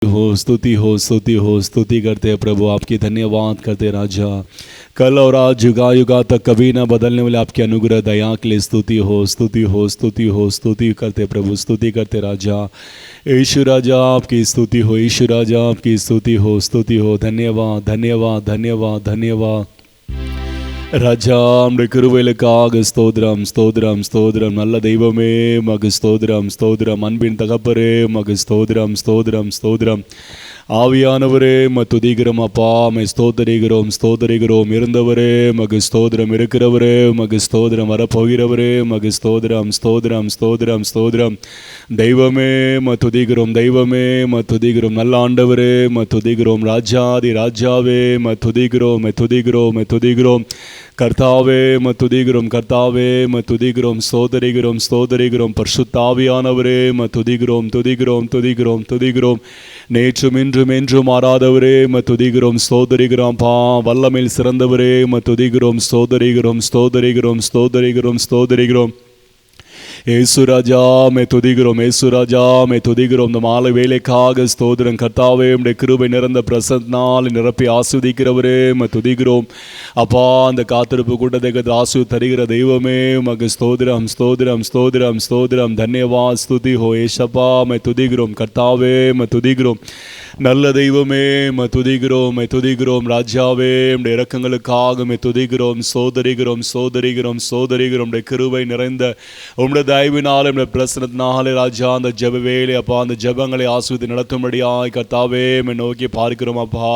स्तुति हो स्तुति हो स्तुति करते हैं प्रभु, आपकी धन्यवाद करते हैं राजा। कल और आज युगा युगा तक कभी ना बदलने वाले आपके अनुग्रह दया के लिए स्तुति हो स्तुति हो स्तुति हो स्तुति करते प्रभु, स्तुति करते राजा। यीशु राजा आपकी स्तुति हो, यीशु राजा आपकी स्तुति हो, स्तुति हो। धन्यवाद धन्यवाद धन्यवाद धन्यवाद ராஜா, நம்முடைய கிருபைகளுக்காக ஸ்தோத்திரம் ஸ்தோத்திரம் ஸ்தோத்திரம். நல்ல தெய்வமே மகு ஸ்தோத்திரம் ஸ்தோத்திரம். அன்பின் தகப்பரே மகு ஸ்தோத்திரம் ஸ்தோத்திரம் ஸ்தோத்திரம். ஆவியானவரே துதிக்கிறோம் அப்பா, மை ஸ்தோத்தரிக்கிறோம் ஸ்தோத்தரிக்கிறோம். இருந்தவரே மகு ஸ்தோத்திரம், இருக்கிறவரே மகு ஸ்தோத்திரம், வரப்போகிறவரே மகு ஸ்தோத்திரம் ஸ்தோத்திரம் ஸ்தோத்திரம் ஸ்தோத்திரம். தெய்வமே துதிக்கிறோம், தெய்வமே துதிக்கிறோம். நல்ல ஆண்டவரே துதிக்கிறோம், ராஜாதி ராஜாவே துதிக்கிறோம் துதிக்கிறோம் துதிக்கிறோம். கர்த்தாவே துதிக்கிறோம், கர்த்தாவே துதிக்கிறோம், ஸ்தோத்தரிக்கிறோம் ஸ்தோத்தரிக்கிறோம். பரிசுத்தாவியானவரே துதிக்கிறோம் துதிக்கிறோம் துதிக்கிறோம் துதிக்கிறோம். நேற்றும் இன்றும் என்றும் மாறாதவரே துதிக்கிறோம் ஸ்தோத்தரிக்கிறோம். பா வல்லமையில் சிறந்தவரே துதிக்கிறோம் ஸ்தோத்தரிக்கிறோம் ஸ்தோத்தரிக்கிறோம் ஸ்தோத்தரிக்கிறோம் ஸ்தோத்தரிக்கிறோம். ஏசு ராஜா மே துதிக்கிறோம், ஏசு ராஜா மே துதிக்கிறோம். இந்த மாலை வேலைக்காக ஸ்தோத்திரம் கர்த்தாவே. உம்முடைய கிருபை நிறந்த பிரசன்னால் நிரப்பி ஆஸ்வதிக்கிறவரே துதிக்கிறோம் அப்பா. அந்த காத்திருப்பு கூட்டத்தை ஆசு தருகிற தெய்வமே உமக்கு ஸ்தோத்திரம் ஸ்தோத்திரம் ஸ்தோத்திரம் ஸ்தோத்திரம். தன்யவாத் ஸ்துதி ஹோ ஏசப்பா மே துதிக்கிறோம் கர்த்தாவே துதிக்கிறோம். நல்ல தெய்வமே துதிக்கிறோம் துதிக்கிறோம். ராஜாவே உம்முடைய இரக்கங்களுக்காக துதிக்கிறோம் சோதரிகிறோம் சோதரிகிறோம் சோதரிகிறோம். உம்முடைய கிருபை நிறைந்த உம்முடைய தயவினாலே உம்முடைய பிரசன்னத்தினாலே ராஜா அந்த ஜெப வேலை அப்பா, அந்த ஜெபங்களை ஆசீர்வதித்து நடத்தும்படியாய் கர்த்தாவே நோக்கி பார்க்கிறோம் அப்பா.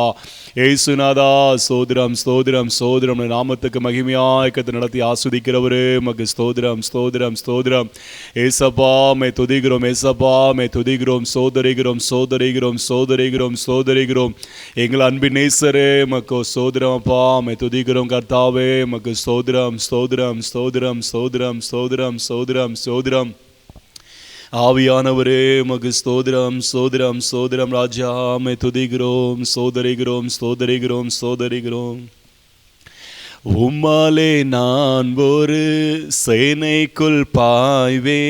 ஏசுநாதா ஸ்தோத்திரம் ஸ்தோத்திரம் ஸ்தோத்திரம். நாமத்துக்கு மகிமையாய் கர்த்தர் நடத்தி ஆஸ்வதிக்கிறவரே மக்கு ஸ்தோத்திரம் ஸ்தோத்திரம் ஸ்தோத்திரம். ஏசப்பா மே துதிக்கிறோம், ஏசப்பா மே துதிக்கிறோம், சோதரிகிறோம் சோதரிகிறோம் சோதரிகிறோம் சோதரிகிறோம். எங்கள் அன்பின் நேசரே மக்கு ஸ்தோத்திரம் அப்பா மே துதிக்கிறோம் கர்த்தாவே மக்கு ஸ்தோத்திரம் ஸ்தோத்திரம் ஸ்தோத்திரம் ஸ்தோத்திரம் ஸ்தோத்திரம் ஸ்தோத்திரம் ஸ்தோத்திரம். ஆவியானவரே மகு ஸ்தோத்திரம் ஸ்தோத்திரம் ஸ்தோத்திரம். ராஜா மே துதிக்கிறோம் சோதரிகிறோம் சோதரிகிறோம் சோதரிகிறோம். உம்மாலே நான் ஒரு சேனைக்குள் பாய்வே,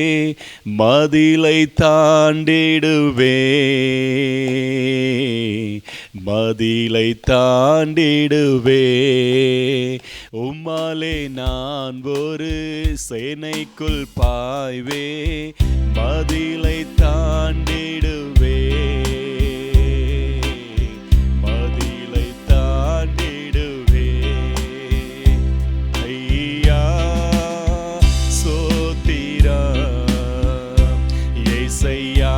மதிலை தாண்டிடுவே மதிலை தாண்டிடுவே. உம்மாலே நான் ஒரு சேனைக்குள் பாய்வே, மதிலை தாண்டிடுவே மதிலை தாண்டிடுவே. ஐயா சோத்திரம் ஏசையா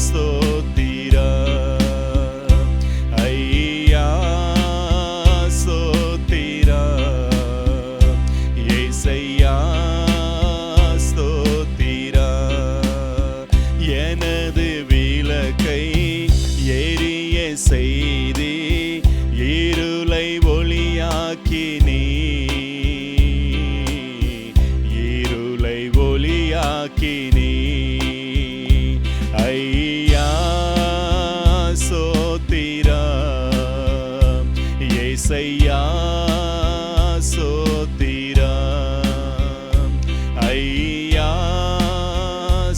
சோத்திரம். ஐயா சோத்திரம் ஏசையா ஸ்தோத்திரம். எனது விளக்கை எரிய செய்தி இருளை ஒளியாக்கினீ இருளை ஒளியாக்கினீ. ஐயா சோத்திரம் ஏசையா சோத்திரம். ஐயா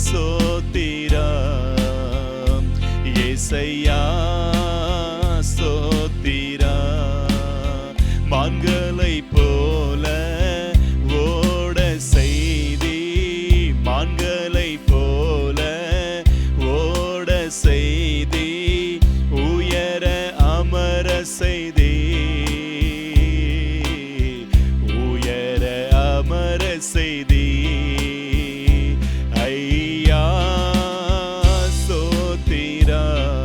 சோத்திரம் ஏசையா சோத்திரம். மான்களை போல ஓட செய்தி மான்களை போல ஓட செய்தி உயர அமர செய்தி உயர அமர செய்தி. ஐயா சோத்திரம்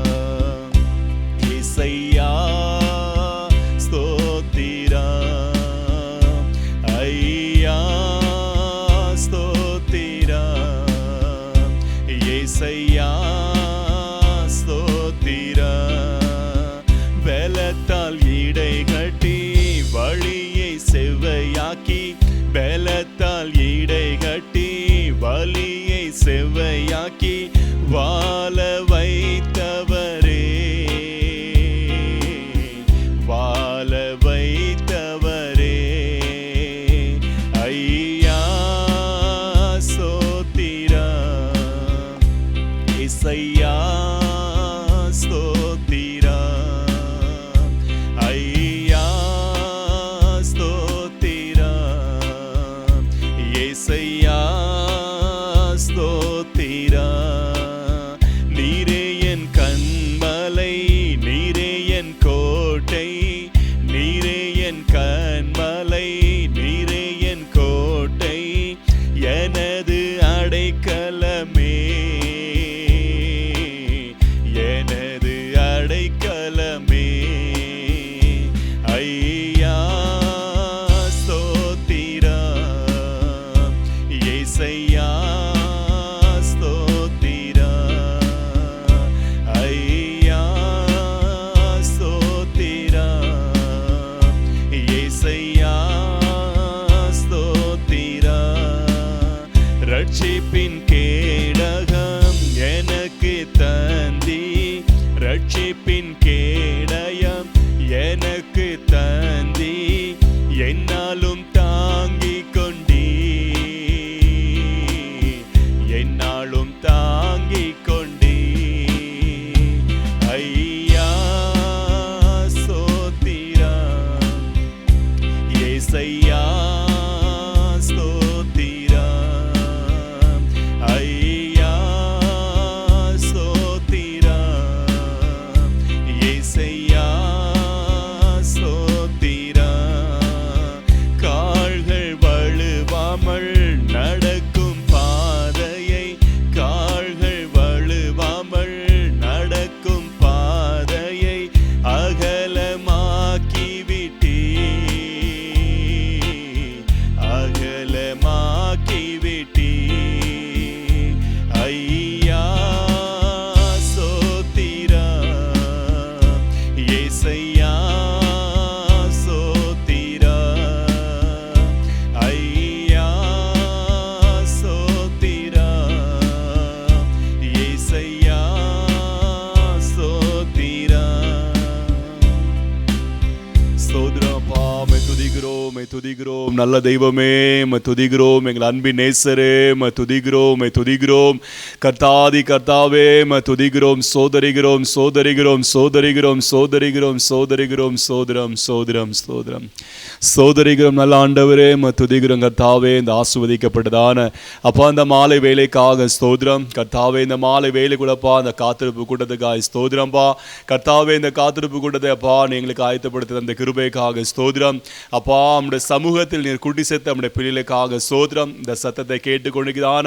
மீட்பின் கேடயம் எனக்கு தந்தி என்னாலும் தாங்கிக் கொண்டீ என்னாலும் தாங்கிக் கொண்டீ ஐயா ஸ்தோத்திரம் ஏசையா ஸ்தோத்திரம் ஐயா ஸ்தோத்திரம் ஏசையா ஸ்தோத்திரம் கால்கள் வழுவாமல் நடக்கும் பாதையை கால்கள் வழுவாமல் நடக்கும் பாதையை அகலமாக்கி விட்டீ அகலமாக்கி விட்டீ ஐயா ஸ்தோத்திரம் ஏசையா ஸ்தோத்திரம் ஐயா ஸ்தோத்திரம் ஏசையா ஸ்தோத்திரம் ஸ்தோத்திரப்பா துதிக்கிறோம் நல்ல தெய்வமே துதிக்கிறோம் எங்கள் அன்பின் நேசரே துதிக்கிறோம் துதிக்கிறோம் கர்த்தாவே துதிக்கிறோம் சோதரிகிறோம் சோதரிகிறோம் சோதரிகிறோம் சோதரிகிறோம் சோதரிகிறோம் சோதரம் சோதரம் சோதரம் சோதரிகிறோம் நல்ல ஆண்டவரே துதிக்கிறோம் கர்த்தாவே இந்த ஆசீர்வதிக்கப்பட்டதான அப்பா இந்த மாலை வேலைக்காக ஸ்தோத்திரம் கர்த்தாவே இந்த மாலை வேலைக்குள்ளப்பா அந்த காத்திருப்பு கூட்டத்துக்காக ஸ்தோத்திரம்பா கர்த்தாவே இந்த காத்திருப்பு கூட்டத்தை அப்பா நீ எங்களுக்கு ஆயத்தப்படுத்த அந்த கிருபைக்காக ஸ்தோத்திரம் அப்பா நம்முடைய சமூகத்தில் நீர் குட்டி சேர்த்து நம்முடைய பிள்ளைகளுக்காக ஸ்தோத்திரம் இந்த சத்தத்தை கேட்டுக்கொண்டிருக்கிறான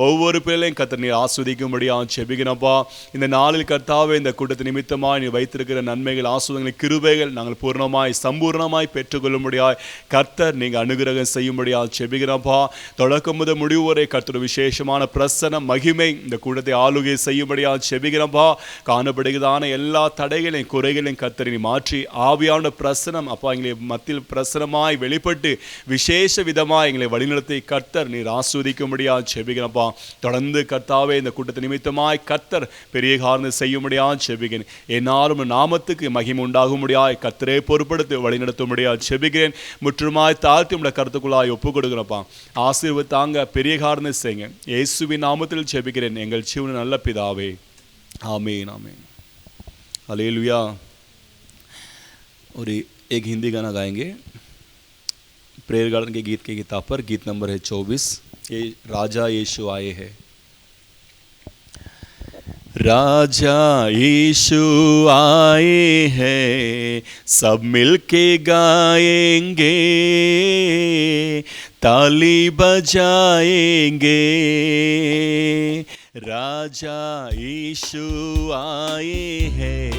ஒவ்வொரு பிள்ளையும் கர்த்தர் நீர் ஆஸ்வதிக்கும்படியாக செபிக்கிறப்பா இந்த நாளில் கர்த்தாவே இந்த கூட்டத்தை நிமித்தமாய் நீ வைத்திருக்கிற நன்மைகள் ஆசீர்வாதங்கள் கிருபைகள் நாங்கள் பூர்ணமாய் சம்பூர்ணமாய் பெற்றுக்கொள்ளும்படியாய் கர்த்தர் நீங்கள் அனுகிரகம் செய்யும்படியாக செபிக்கிறப்பா தொடக்கம் முதல் முடிவு வரை கர்த்தர் விசேஷமான பிரசன்னம் மகிமை இந்த கூட்டத்தை ஆளுகை செய்யும்படியாக செபிக்கிறப்பா காணப்படுகிறதான எல்லா தடைகளையும் குறைகளையும் கர்த்தரை நீ மாற்றி ஆவியான பிரசனம் அப்பா எங்களை மத்தியில் பிரசனமாய் வெளிப்பட்டு விசேஷ விதமாய் எங்களை வழிநடத்தி கர்த்தர் நீர் ஆஸ்வதிக்கும்படியாக செபிக்கிறப்பா தொடர்ந்து கர்த்தாவே இந்த கூட்டத்தை நிமித்தமாய் கர்த்தர் பெரிய காரணம் செய்யும்படியாக செபிக்கிறேன் என்னாலும் நாமத்துக்கு மகிமை உண்டாகும்படியாய் கர்த்தரே பொறுப்படுத்தி வழிநடத்தும்படியாக செபிக்கிறேன் முற்றுமாய் தாழ்த்தி உடைய கருத்துக்குள்ளாய் ஒப்பு கொடுக்கிறப்பா ஆசீர்வதித்தாங்க பெரிய காரணம் செய்யுங்க இயேசுவின் நாமத்தில் செபிக்கிறேன் எங்கள் ஜீவன நல்ல பிதாவே ஆமென் ஆமென் हालेलुया। और एक हिंदी गाना गाएंगे प्रेयर गार्डन के गीत के किताब पर, गीत नंबर है 24, ये राजा यीशु आए हैं। राजा यीशु आए हैं सब मिलके गाएंगे, ताली बजाएंगे। राजा यीशु आए हैं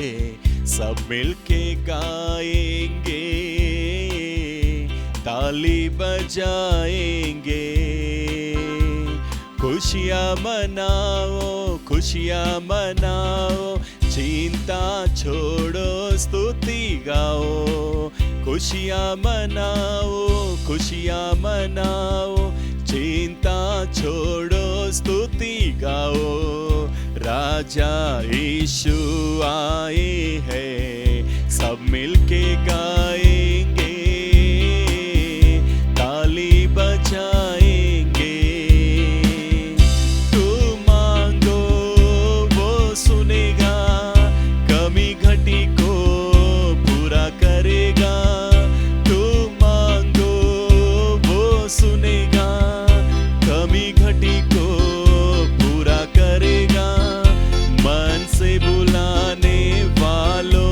सब मिलके गाएंगे, ताली बजाएंगे। खुशियाँ मनाओ खुशियाँ मनाओ, चिंता छोड़ो स्तुति गाओ। खुशियाँ मनाओ खुशियाँ मनाओ, चिंता छोड़ो स्तुति गाओ। राजा यीशु आए हैं सब मिलके गाएंगे, ताली बजाएंगे। तू मांगो वो सुनेगा, कमी घटी को पूरा करेगा। तू मांगो वो सुनेगा, कमी घटी को पूरा करेगा। मन से बुलाने वालों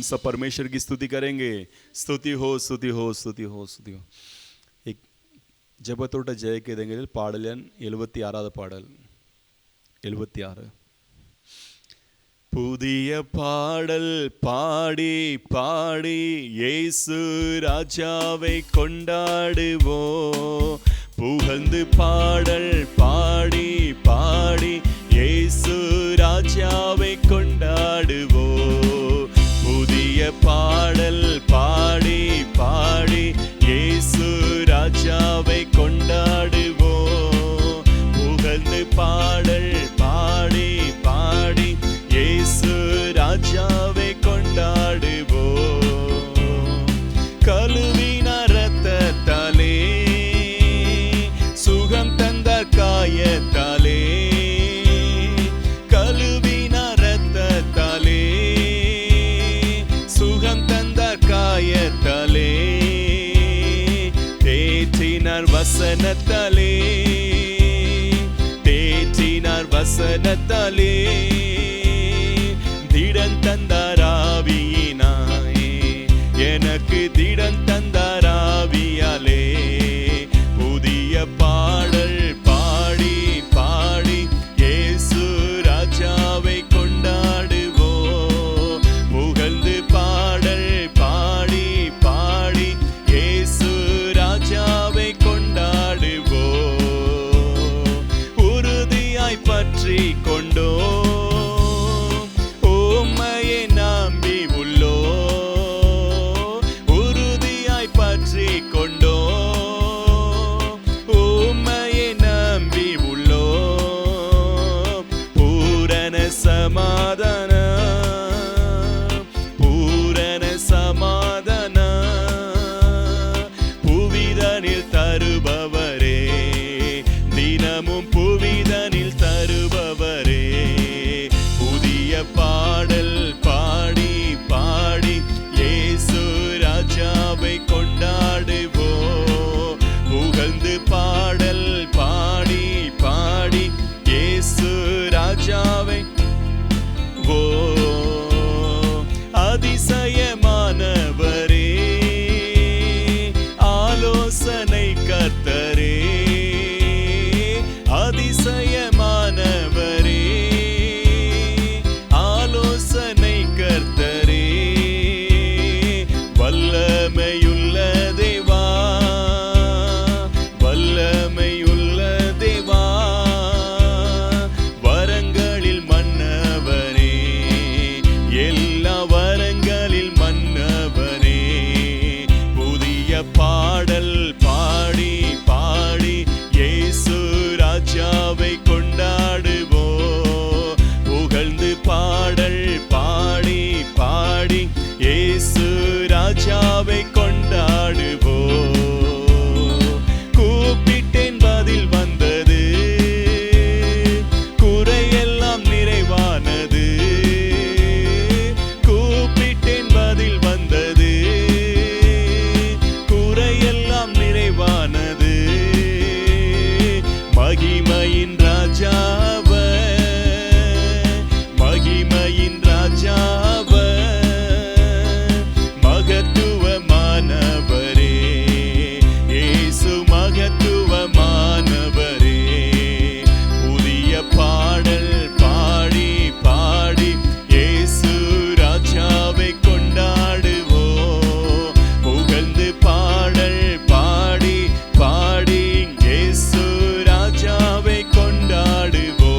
सब परमेश्वर की स्तुति करेंगे। स्तुति हो, स्तुति हो, स्तुति हो, स्तुति हो. एक ஜெபத்தோட ஜெயக்கீதங்களில் பாடல் எண் 76வது பாடல். 76. புதிய பாடல் பாடி பாடி இயேசு ராஜாவை கொண்டாடுவோம். புகழ்ந்து பாடல் பாடி பாடி இயேசு ராஜாவை கொண்டாடுவோம். புதிய பாடல் பாடி பாடி இயேசு ராஜாவை கொண்டாடுவோம். புகழ்ந்து பாடல் பாடி பாடி இயேசு ராஜாவை கொண்டாடுவோம். கழுவின இரத்தத்தாலே சுகம் தந்தார் காயத்தாலே, கழுவின இரத்தத்தாலே சுகம் தந்தார் காயத்தாலே, தேற்றினார் வசனத்தாலே, தேற்றினார் வசனத்தாலே, திடன் தந்தார் ஆவியினாலே, எனக்கு திடன் தந்தார் ஆவியாலே. புதிய பாடல் பாடி பாடி இயேசு ராஜாவை கொண்டாடுவோம். புகழ்ந்து பாடல் பாடி பாடி இயேசு ராஜாவை கொண்டாடுவோம். உறுதியாய் பற்றி கொண்டோம், உம்மையை நம்பி உள்ளோம். உறுதியாய் பற்றி கொண்டோம், உம்மையை நம்பி உள்ளோம். பூரண சமாதானம், பூரண சமாதானம் புவிதனில் தருபவரே, தினமும் புவிதனில் தருபவரே. புதிய பாடல் பாடி பாடி இயேசு ராஜாவை கொண்டாடுவோம். புகழ்ந்து பாடல் பாடி பாடி இயேசு ராஜாவை ஓ. அதிசயமானவரே, ஆலோசனை கர்த்தரே, அதிசயமானவரே, ஆலோசனை கர்த்தரே, வல்லமையுள்ள தேவா, வல்லமையுள்ள தேவா, வரங்களில் மன்னவரே, எல்லா வரங்களில் மன்னவரே. புதிய பாடல் பாடி பாடி இயேசு ராஜாவை கொண்டாடுவோம். புகழ்ந்து பாடல் பாடி பாடி இயேசு ராஜாவை கொண்டாடுவோம். கூப்பிட்டேன் பதில் வந்தது, குறையெல்லாம் நிறைவானது. கூப்பிட்டேன் பதில் வந்தது, குறையெல்லாம் நிறைவானது. மகிமையின் ராஜாவ, மகிமையின் ராஜாவ, மகத்துவமானவரே, இயேசு மகத்துவமானவரே. புதிய பாடல் பாடி பாடி இயேசு ராஜாவை கொண்டாடுவோம். புகழ்ந்து பாடல் பாடி பாடி இயேசு ராஜாவை கொண்டாடுவோம்.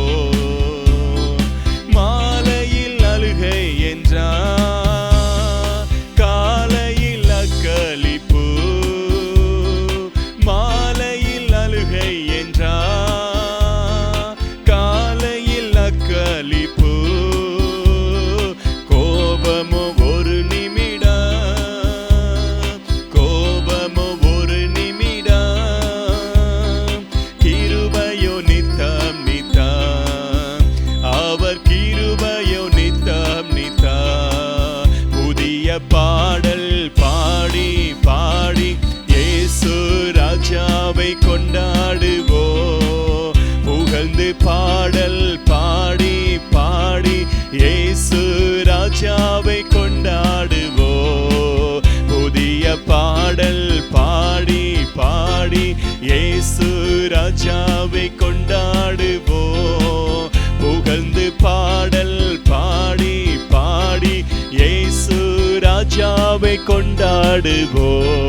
ராஜாவை கொண்டாடுவோம், புகழ்ந்து பாடல் பாடி பாடி இயேசு ராஜாவை கொண்டாடுவோம்.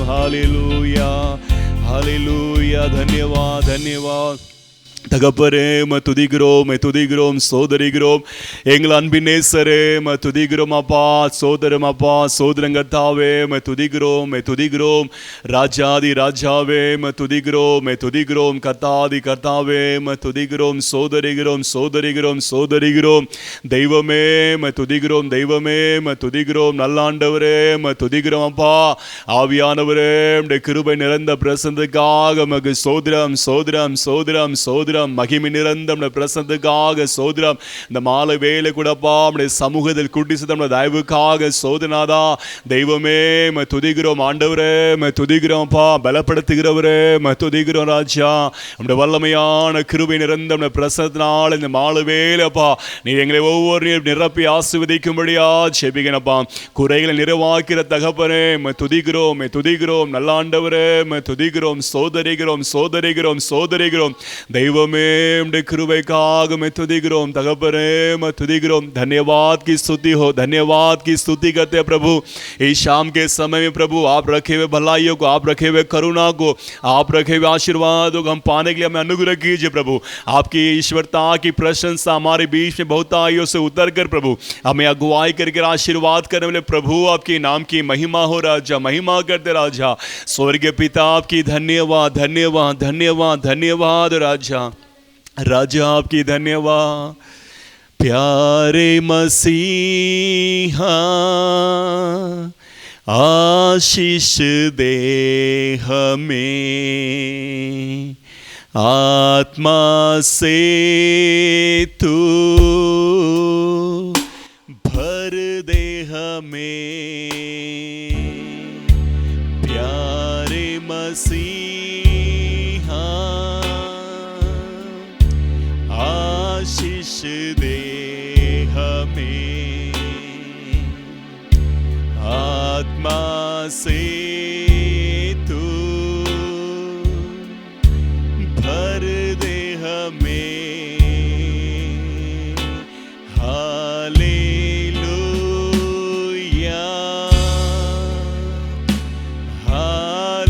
ஹalleluya ஹalleluya. धन्यवाद धन्यवाद தகப்பரே, துதிக்கிறோம் துதிக்கிறோம் சோதரிக்கிறோம். எங்கள் அன்பின் நேசரே துதிக்கிறோம் அப்பா, சோதரம் அப்பா, சோதரங்கத்தாவே துதிக்கிறோம் துதிக்கிறோம். ராஜாதி ராஜாவே துதிக்கிறோம் துதிக்கிறோம். கத்தாதி கத்தாவே துதிக்கிறோம். சோதரிகிறோம் சோதரிகிறோம் சோதரிகிறோம். தெய்வமே துதிக்கிறோம் தெய்வமே துதிக்கிறோம். நல்லாண்டவரே துதிக்கிறோம் அப்பா. ஆவியானவரே, உம்முடைய கிருபை நிறைந்த பிரசன்னத்துக்காக உமக்கு சோதரம் சோதரம் சோதரம் சோதரம். மகிமை நிறைந்த பிரசன்னத்துக்காக சோதரம். இந்த மாலை வேளை கூடப்பா நம்முடைய சமூகத்தில் கூட்டி சேர்த்த தயவுக்காக சோதனாதா. தெய்வமே துதிக்கிறோம். ஆண்டவரே துதிக்கிறோம்ப்பா. பலப்படுத்துகிறவரே துதிக்கிறோம் ராஜா. நம்முடைய வல்லமையான கிருபை நிறைந்த பிரசன்னத்தினால் இந்த மாலை வேளைப்பா நீ எங்களை ஒவ்வொரு நிரப்பி ஆசீர்வதிக்கும்படியா செபிக்கணப்பா. குறைகளை நிறைவாக்கிற தகப்பனே துதிக்கிறோம் துதிக்கிறோம். நல்ல ஆண்டவரே துதிக்கிறோம் சோதரிக்கிறோம் சோதரிக்கிறோம் சோதரிக்கிறோம். தெய்வமே उम्मदे कृपैकाग में तुदिग्रोम तगपरे मैं तुदिग्रोम. धन्यवाद की स्तुति हो, धन्यवाद की स्तुति करते हैं प्रभु. इस शाम के समय में प्रभु आप रखे हुए भलाइयों को, आप रखे हुए करुणा को, आप रखे हुए आशीर्वादों को हम पाने के लिए हमें अनुग्रह कीजिए प्रभु. आपकी ईश्वरता की प्रशंसा हमारे बीच में बहुताइयों से उतर कर प्रभु हमें अगुवाई करके आशीर्वाद करने वाले प्रभु आपके नाम की महिमा हो राजा, महिमा करते राजा. स्वर्गीय पिता आपकी धन्यवाद धन्यवाद धन्यवाद धन्यवाद राजा, राजा आपकी धन्यवाद. प्यारे मसीहा आशीष दे हमें, आत्मा से तू भर दे हमें. प्यारे मसीहा आशीष दे हमें, आत्मा से तू भर दे हमें. हालेलुया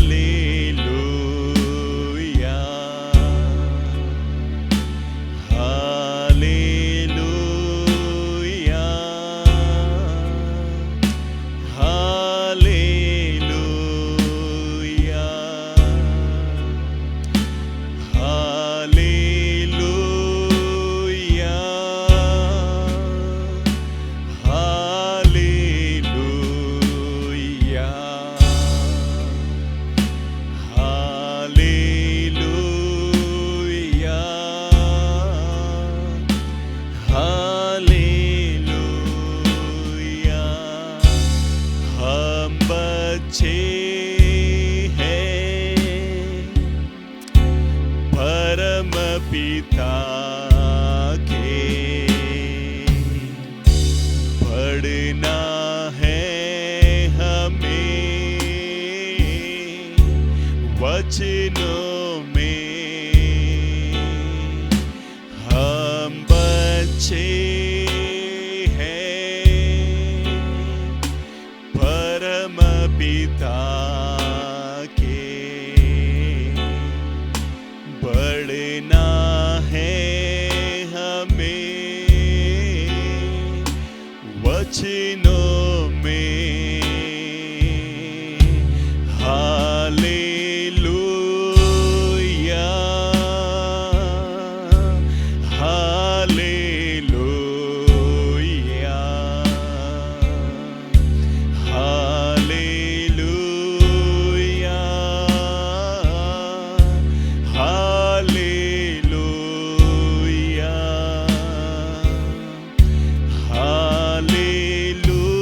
हालेलुया हालेलुया हालेलुया हालेलुया हालेलुया हालेलुया. हम बच्चे हैं परम पिता के, पढ़ना है हमें वचनों में. हम बच्चे हैं परम पिता के, बढ़ना है हमें वचनों में. हालेलुया हालेलुया हालेलुया हालेलुया हालेलुया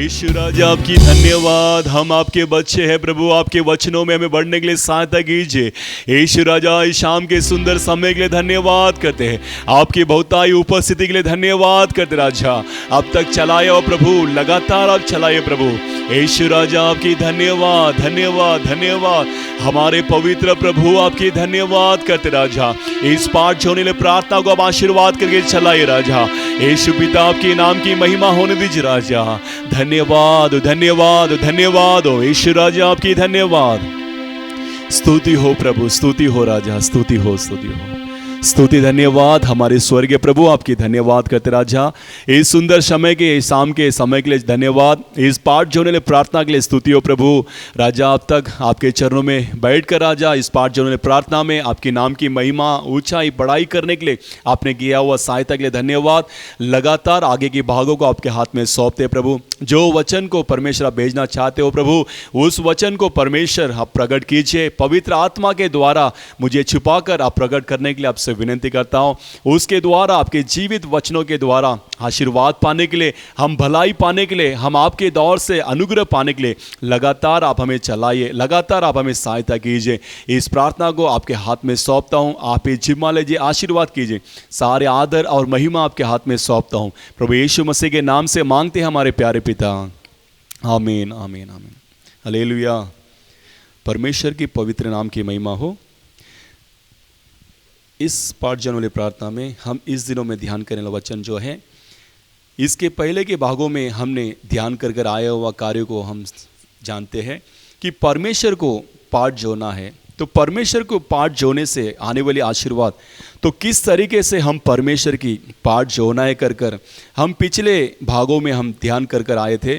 यीशु राजा आपकी धन्यवाद। हम आपके बच्चे हैं प्रभु, आपके वचनों में हमें बढ़ने के लिए सहायता कीजिए। यीशु राजा इस शाम के सुंदर समय के लिए धन्यवाद करते हैं, आपकी बहुतायी उपस्थिति के लिए धन्यवाद करते राजा। अब तक चलाए और प्रभु लगातार आप चलाए प्रभु। यीशु राजा आपकी धन्यवाद धन्यवाद धन्यवाद। हमारे पवित्र प्रभु आपकी धन्यवाद करते राजा। इस पाठ जोने ले प्रार्थना को आप आशीर्वाद करके चलाइए राजा। यीशु पिता आपके नाम की महिमा होने दीजिए राजा। धन्यवाद धन्यवाद धन्यवाद हो यीशु राजा, आपकी धन्यवाद। स्तुति हो प्रभु, स्तुति हो राजा, स्तुति हो स्तुति हो स्तुति। धन्यवाद हमारे स्वर्गीय प्रभु, आपकी धन्यवाद करते राजा। इस सुंदर समय के शाम के समय के लिए धन्यवाद। इस पाठ जोने ले प्रार्थना के लिए स्तुति हो प्रभु राजा। अब तक आपके चरणों में बैठकर राजा इस पाठ जोने ले प्रार्थना में आपके नाम की महिमा ऊंचाई बढ़ाई करने के लिए आपने किया हुआ सहायता के लिए धन्यवाद। लगातार आगे की भागों को आपके हाथ में सौंपते प्रभु। जो वचन को परमेश्वर आप भेजना चाहते हो प्रभु, उस वचन को परमेश्वर आप प्रकट कीजिए। पवित्र आत्मा के द्वारा मुझे छुपाकर आप प्रकट करने के लिए आपसे विनती करता हूं। उसके द्वारा आपके जीवित वचनों के द्वारा आशीर्वाद पाने के लिए, हम भलाई पाने के लिए, हम आपके दौर से अनुग्रह पाने के लिए लगातार आप हमें चलाइए, लगातार आप हमें सहायता कीजिए। इस प्रार्थना को आपके हाथ में सौंपता हूं, आप ये जिम्मा लीजिए, आशीर्वाद कीजिए। सारे आदर और महिमा आपके हाथ में सौंपता हूं प्रभु यीशु मसीह के नाम से मांगते हैं हमारे प्यारे पिता, आमीन आमीन आमीन। हालेलुया। परमेश्वर की पवित्र नाम की महिमा हो। इस पाठ जन वाली प्रार्थना में हम इस दिनों में ध्यान करने वाला वचन जो है, इसके पहले के भागों में हमने ध्यान कर कर आया हुआ कार्य को हम जानते हैं कि परमेश्वर को पाठ जोना है। तो परमेश्वर को पाठ जोने से आने वाली आशीर्वाद, तो किस तरीके से हम परमेश्वर की पाठ जोना है कर कर हम पिछले भागों में हम ध्यान कर कर आए थे।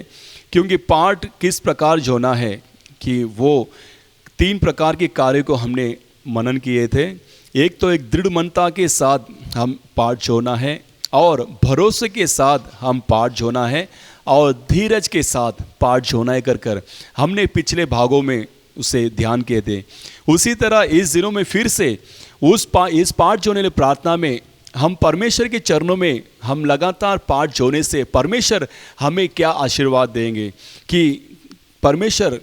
क्योंकि पाठ किस प्रकार जोना है कि वो 3 प्रकार के कार्य को हमने मनन किए थे। एक तो एक दृढ़ मनता के साथ हम पाठ जोना है, और भरोसे के साथ हम पाठ जोना है, और धीरज के साथ पाठ जोना है कर कर हमने पिछले भागों में उसे ध्यान किए थे। उसी तरह इस दिनों में फिर से इस पाठ जोने वाली प्रार्थना में हम परमेश्वर के चरणों में हम लगातार पाठ जोने से परमेश्वर हमें क्या आशीर्वाद देंगे, कि परमेश्वर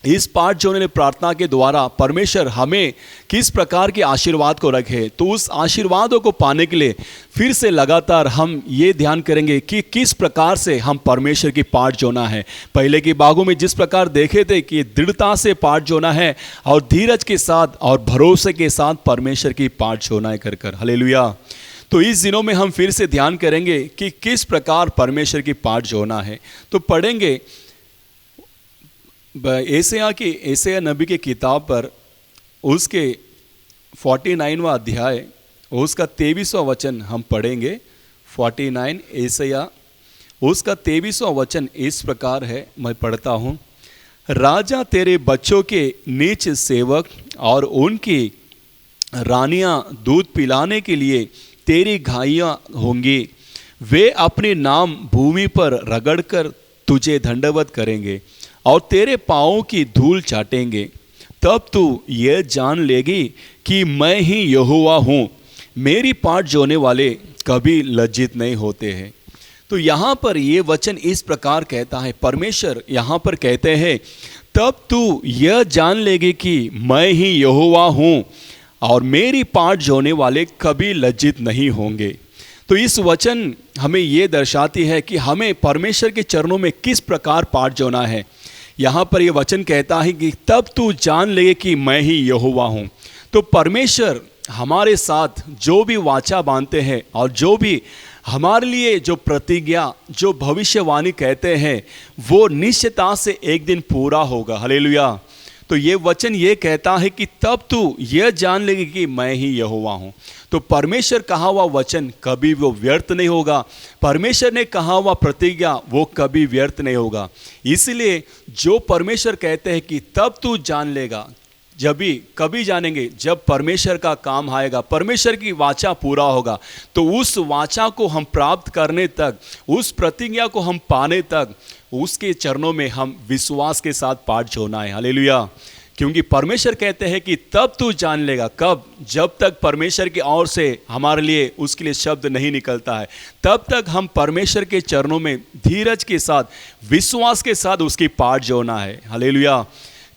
इस पाठ जोने वाली प्रार्थना के द्वारा परमेश्वर हमें किस प्रकार के आशीर्वाद को रखे। तो उस आशीर्वादों को पाने के लिए फिर से लगातार हम ये ध्यान करेंगे कि किस प्रकार से हम परमेश्वर की पाठ जोना है। पहले के भागों में जिस प्रकार देखे थे कि दृढ़ता से पाठ जोना है और धीरज के साथ और भरोसे के साथ परमेश्वर की पाठ जोना है कर कर। हालेलुया। तो इस दिनों में हम फिर से ध्यान करेंगे कि किस प्रकार परमेश्वर की पाठ जोना है। तो पढ़ेंगे एसाया नबी की किताब पर उसके 49वां अध्याय उसका 23वां वचन हम पढ़ेंगे। 49 एसाया उसका 23वां वचन इस प्रकार है, मैं पढ़ता हूँ। राजा तेरे बच्चों के नीच सेवक और उनकी रानियां दूध पिलाने के लिए तेरी गायें होंगी। वे अपने नाम भूमि पर रगड़कर तुझे दंडवत करेंगे और तेरे पाँवों की धूल चाटेंगे। तब तू ये जान लेगी कि मैं ही यहोवा हूँ, मेरी पाठ जोने वाले कभी लज्जित नहीं होते हैं। तो यहाँ पर ये वचन इस प्रकार कहता है, परमेश्वर यहाँ पर कहते हैं तब तू यह जान लेगी कि मैं ही यहोवा हूँ और मेरी पाठ जोने वाले कभी लज्जित नहीं होंगे। तो इस वचन हमें ये दर्शाती है कि हमें परमेश्वर के चरणों में किस प्रकार पाठ जोना है। यहाँ पर ये वचन कहता है कि तब तू जान ले कि मैं ही यहोवा हूँ। तो परमेश्वर हमारे साथ जो भी वाचा बांधते हैं और जो भी हमारे लिए जो प्रतिज्ञा जो भविष्यवाणी कहते हैं वो निश्चितता से एक दिन पूरा होगा। हालेलुया। तो ये वचन ये कहता है कि तब तू यह जान लेगी कि मैं ही यहोवा हूँ। तो परमेश्वर कहा हुआ वचन कभी वो व्यर्थ नहीं होगा, परमेश्वर ने कहा हुआ प्रतिज्ञा वो कभी व्यर्थ नहीं होगा। इसलिए जो परमेश्वर कहते हैं कि तब तू जान लेगा, जब भी कभी जानेंगे जब परमेश्वर का काम आएगा, परमेश्वर की वाचा पूरा होगा। तो उस वाचा को हम प्राप्त करने तक, उस प्रतिज्ञा को हम पाने तक उसके चरणों में हम विश्वास के साथ पाठ जोना है। हालेलुया। क्योंकि परमेश्वर कहते हैं कि तब तू जान लेगा। कब? जब तक परमेश्वर की ओर से हमारे लिए उसके लिए शब्द नहीं निकलता है, तब तक हम परमेश्वर के चरणों में धीरज के साथ, विश्वास के साथ उसकी पाट जोड़ना है। हालेलुया।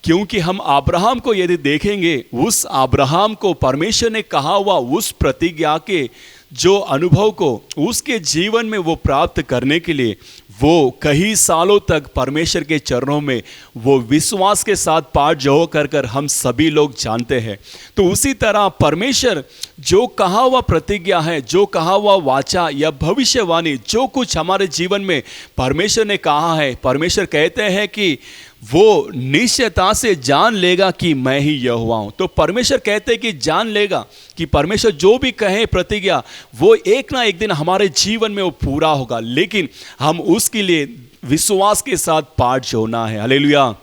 क्योंकि हम अब्राहम को यदि देखेंगे, उस अब्राहम को परमेश्वर ने कहा हुआ उस प्रतिज्ञा के जो अनुभव को उसके जीवन में वो प्राप्त करने के लिए वो कई सालों तक परमेश्वर के चरणों में वो विश्वास के साथ पाठ जो कर हम सभी लोग जानते हैं। तो उसी तरह परमेश्वर जो कहा हुआ प्रतिज्ञा है, जो कहा हुआ वाचा या भविष्यवाणी, जो कुछ हमारे जीवन में परमेश्वर ने कहा है, परमेश्वर कहते हैं कि वो निश्चयता से जान लेगा कि मैं ही यहोवा हूं। तो परमेश्वर कहते हैं कि जान लेगा कि परमेश्वर जो भी कहे प्रतिज्ञा, वो एक ना एक दिन हमारे जीवन में वो पूरा होगा, लेकिन हम उसके लिए विश्वास के साथ पाठ जोड़ना है। हालेलुया।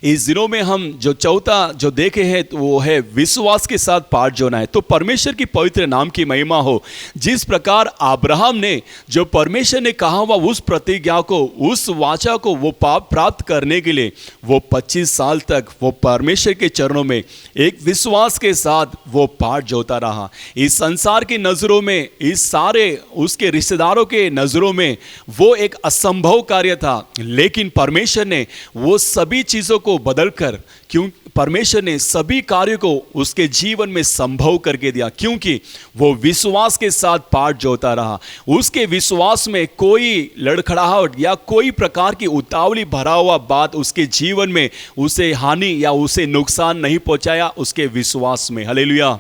इस दिनों में हम जो चौथा जो देखे हैं तो वो है विश्वास के साथ पाठ जोड़ना है। तो परमेश्वर की पवित्र नाम की महिमा हो। जिस प्रकार अब्राहम ने जो परमेश्वर ने कहा हुआ उस प्रतिज्ञा को, उस वाचा को वो प्राप्त करने के लिए वो 25 साल तक वो परमेश्वर के चरणों में एक विश्वास के साथ वो पाठ जोड़ता रहा। इस संसार की नज़रों में, इस सारे उसके रिश्तेदारों के नज़रों में वो एक असंभव कार्य था, लेकिन परमेश्वर ने वो सभी चीज़ों को बदलकर, क्यों परमेश्वर ने सभी कार्यों को उसके जीवन में संभव करके दिया, क्योंकि वो विश्वास के साथ पाठ जोड़ता रहा। उसके विश्वास में कोई लड़खड़ाहट या कोई प्रकार की उतावली भरा हुआ बात उसके जीवन में उसे हानि या उसे नुकसान नहीं पहुंचाया उसके विश्वास में। हालेलुया।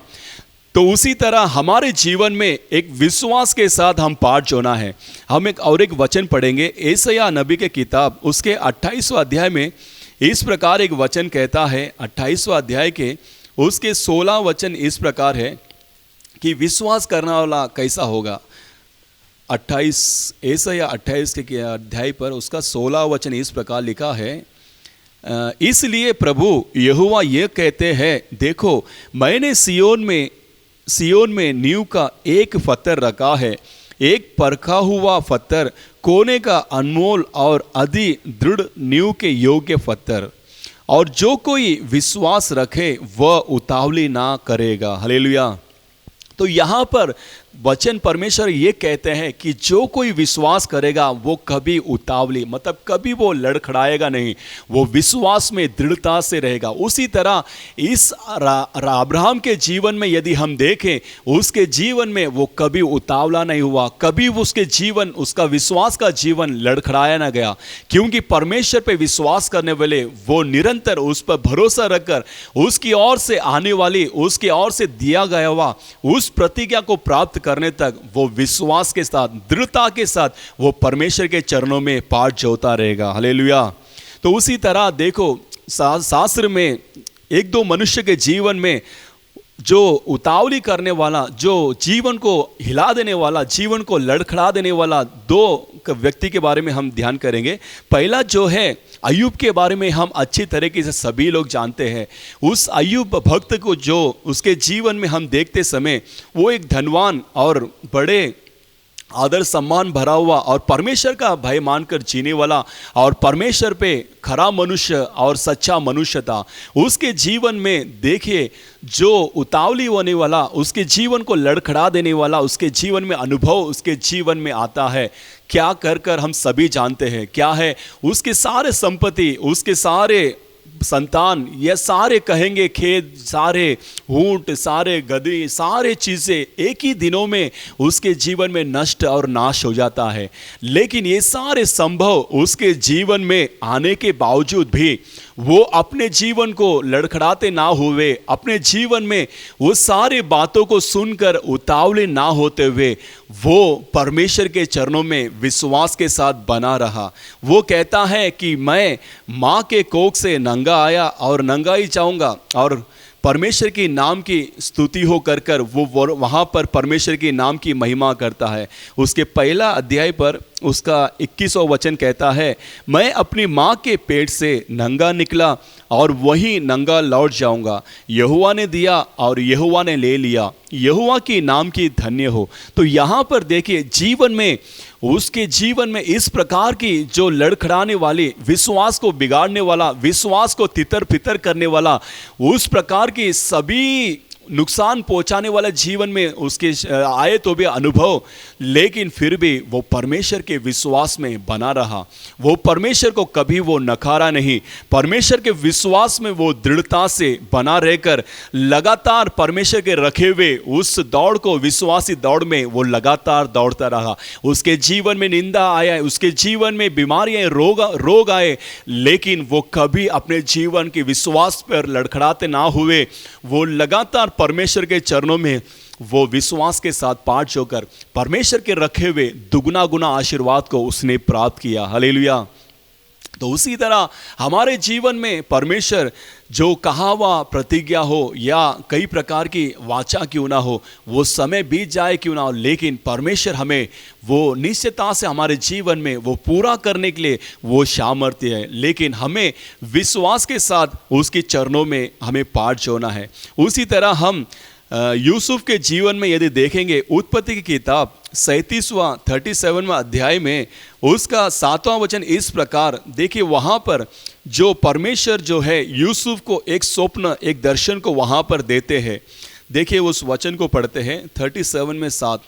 तो उसी तरह हमारे जीवन में एक विश्वास के साथ हम पाठ जोड़ना है। हम एक और एक वचन पढ़ेंगे, यशायाह नबी के किताब उसके 28वें अध्याय में इस प्रकार एक वचन कहता है। 28वें अध्याय के उसके 16 वचन इस प्रकार है कि विश्वास करने वाला कैसा होगा। 28 यशायाह 28 के अध्याय पर उसका 16 वचन इस प्रकार लिखा है, इसलिए प्रभु यहोवा ये कहते हैं, देखो मैंने सियोन में नींव का एक पत्थर रखा है, एक परखा हुआ पत्थर, कोने का अनमोल और अति दृढ़ नींव के योग्य पत्थर, और जो कोई विश्वास रखे वह उतावली ना करेगा। हालेलुया। तो यहाँ पर वचन परमेश्वर ये कहते हैं कि जो कोई विश्वास करेगा वो कभी उतावली, मतलब कभी वो लड़खड़ाएगा नहीं, वो विश्वास में दृढ़ता से रहेगा। उसी तरह इस अब्राहम के जीवन में यदि हम देखें, उसके जीवन में वो कभी उतावला नहीं हुआ, कभी उसके जीवन, उसका विश्वास का जीवन लड़खड़ाया ना गया, क्योंकि परमेश्वर पे विश्वास करने वाले वो निरंतर उस पर भरोसा रखकर उसकी ओर से आने वाली, उसकी ओर से दिया गया हुआ उस प्रतिज्ञा को प्राप्त करने तक वो विश्वास के साथ, दृढ़ता के साथ वो परमेश्वर के चरणों में पाठ जोड़ता रहेगा। हालेलुया। तो उसी तरह देखो शास्त्र में एक दो मनुष्य के जीवन में जो उतावली करने वाला, जो जीवन को हिला देने वाला, जीवन को लड़खड़ा देने वाला दो व्यक्ति के बारे में हम ध्यान करेंगे। पहला जो है अय्यूब के बारे में हम अच्छी तरीके से सभी लोग जानते हैं। उस अय्यूब भक्त को जो उसके जीवन में हम देखते समय वो एक धनवान और बड़े आदर सम्मान भरा हुआ और परमेश्वर का भय मानकर जीने वाला और परमेश्वर पे खरा मनुष्य और सच्चा मनुष्य था। उसके जीवन में देखिए जो उतावली होने वाला, उसके जीवन को लड़खड़ा देने वाला उसके जीवन में अनुभव उसके जीवन में आता है। क्या कर हम सभी जानते हैं क्या है, उसके सारे संपत्ति, उसके सारे संतान, ये सारे कहेंगे खेत, सारे ऊंट, सारे गधी, सारे चीज़ें एक ही दिनों में उसके जीवन में नष्ट और नाश हो जाता है। लेकिन ये सारे संभव उसके जीवन में आने के बावजूद भी वो अपने जीवन को लड़खड़ाते ना हुए, अपने जीवन में वो सारे बातों को सुनकर उतावले ना होते हुए वो परमेश्वर के चरणों में विश्वास के साथ बना रहा। वो कहता है कि मैं माँ के कोख से नंगा आया और नंगा ही जाऊंगा, और परमेश्वर की नाम की स्तुति हो कर वो वहाँ पर परमेश्वर के नाम की महिमा करता है। उसके पहला अध्याय पर उसका 21वां वचन कहता है, मैं अपनी माँ के पेट से नंगा निकला और वही नंगा लौट जाऊंगा। यहोवा ने दिया और यहोवा ने ले लिया, यहोवा के नाम की धन्य हो। तो यहाँ पर देखिए, जीवन में, उसके जीवन में इस प्रकार की जो लड़खड़ाने वाली, विश्वास को बिगाड़ने वाला, विश्वास को तितर पितर करने वाला, उस प्रकार की सभी नुकसान पहुंचाने वाला जीवन में उसके आए तो भी अनुभव, लेकिन फिर भी वो परमेश्वर के विश्वास में बना रहा। वो परमेश्वर को कभी वो नकारा नहीं, परमेश्वर के विश्वास में वो दृढ़ता से बना रहकर लगातार परमेश्वर के रखे हुए उस दौड़ को, विश्वासी दौड़ में वो लगातार दौड़ता रहा। उसके जीवन में निंदा आया, उसके जीवन में बीमारियां, रोग आए, लेकिन वो कभी अपने जीवन के विश्वास पर लड़खड़ाते ना हुए। वो लगातार परमेश्वर के चरणों में वो विश्वास के साथ पाठ जोकर परमेश्वर के रखे हुए दुगना गुना आशीर्वाद को उसने प्राप्त किया। हालेलुया। तो उसी तरह हमारे जीवन में परमेश्वर जो कहा हुआ प्रतिज्ञा हो या कई प्रकार की वाचा क्यों ना हो, वो समय बीत जाए क्यों ना हो, लेकिन परमेश्वर हमें वो निश्चितता से हमारे जीवन में वो पूरा करने के लिए वो सामर्थ्य है। लेकिन हमें विश्वास के साथ उसके चरणों में हमें पाठ जोड़ना है। उसी तरह हम यूसुफ के जीवन में यदि देखेंगे, उत्पत्ति की किताब 37वां अध्याय में उसका 7वां वचन इस प्रकार, देखिए वहाँ पर जो परमेश्वर जो है यूसुफ को एक स्वप्न, एक दर्शन को वहाँ पर देते हैं। देखिए उस वचन को पढ़ते हैं 37 में 7।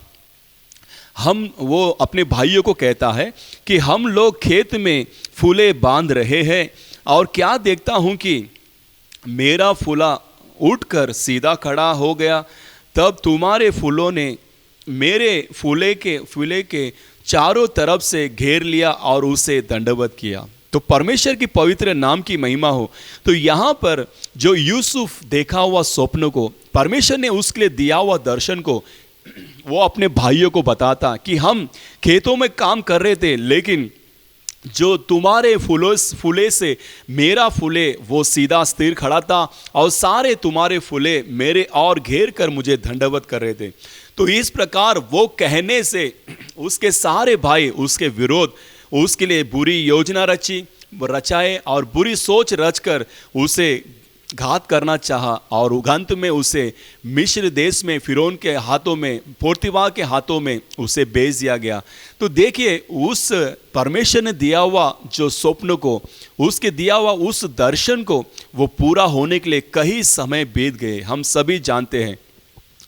वो अपने भाइयों को कहता है कि हम लोग खेत में फूले बांध रहे हैं और क्या देखता हूँ कि मेरा फूला उठकर सीधा खड़ा हो गया। तब तुम्हारे फूलों ने मेरे फूले के चारों तरफ से घेर लिया और उसे दंडवत किया। तो परमेश्वर की पवित्र नाम की महिमा हो। तो यहाँ पर जो यूसुफ देखा हुआ स्वप्न को, परमेश्वर ने उसके लिए दिया हुआ दर्शन को वो अपने भाइयों को बताता कि हम खेतों में काम कर रहे थे, लेकिन जो तुम्हारे फूले से मेरा फूले वो सीधा स्थिर खड़ा था और सारे तुम्हारे फूले मेरे और घेर कर मुझे दंडवत कर रहे थे। तो इस प्रकार वो कहने से उसके सारे भाई उसके विरोध, उसके लिए बुरी योजना रचाए और बुरी सोच रचकर उसे घात करना चाहा और अंत में उसे मिस्र देश में फिरौन के हाथों में, पोतीफर के हाथों में उसे बेच दिया गया। तो देखिए उस परमेश्वर ने दिया हुआ जो स्वप्न को, उसके दिया हुआ उस दर्शन को वो पूरा होने के लिए कई समय बीत गए, हम सभी जानते हैं।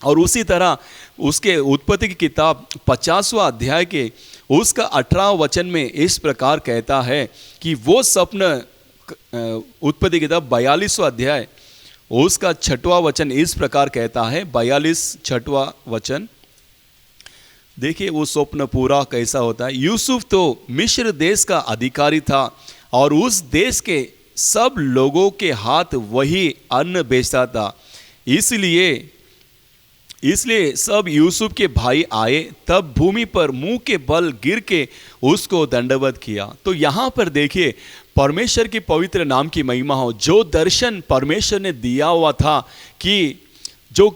और उसी तरह उसके उत्पत्ति की किताब 50वां अध्याय के उसका 18वां वचन में इस प्रकार कहता है कि वो स्वप्न, उत्पत्ति की किताब 42वां अध्याय उसका 6वां वचन इस प्रकार कहता है, 42 6वां वचन। देखिए वो स्वप्न पूरा कैसा होता है। यूसुफ तो मिस्र देश का अधिकारी था और उस देश के सब लोगों के हाथ वही अन्न बेचता था, इसलिए सब यूसुफ के भाई आए, तब भूमि पर मुंह के बल गिर के उसको दंडवत किया। तो यहाँ पर देखिए परमेश्वर की पवित्र नाम की महिमा हो। जो दर्शन परमेश्वर ने दिया हुआ था, कि जो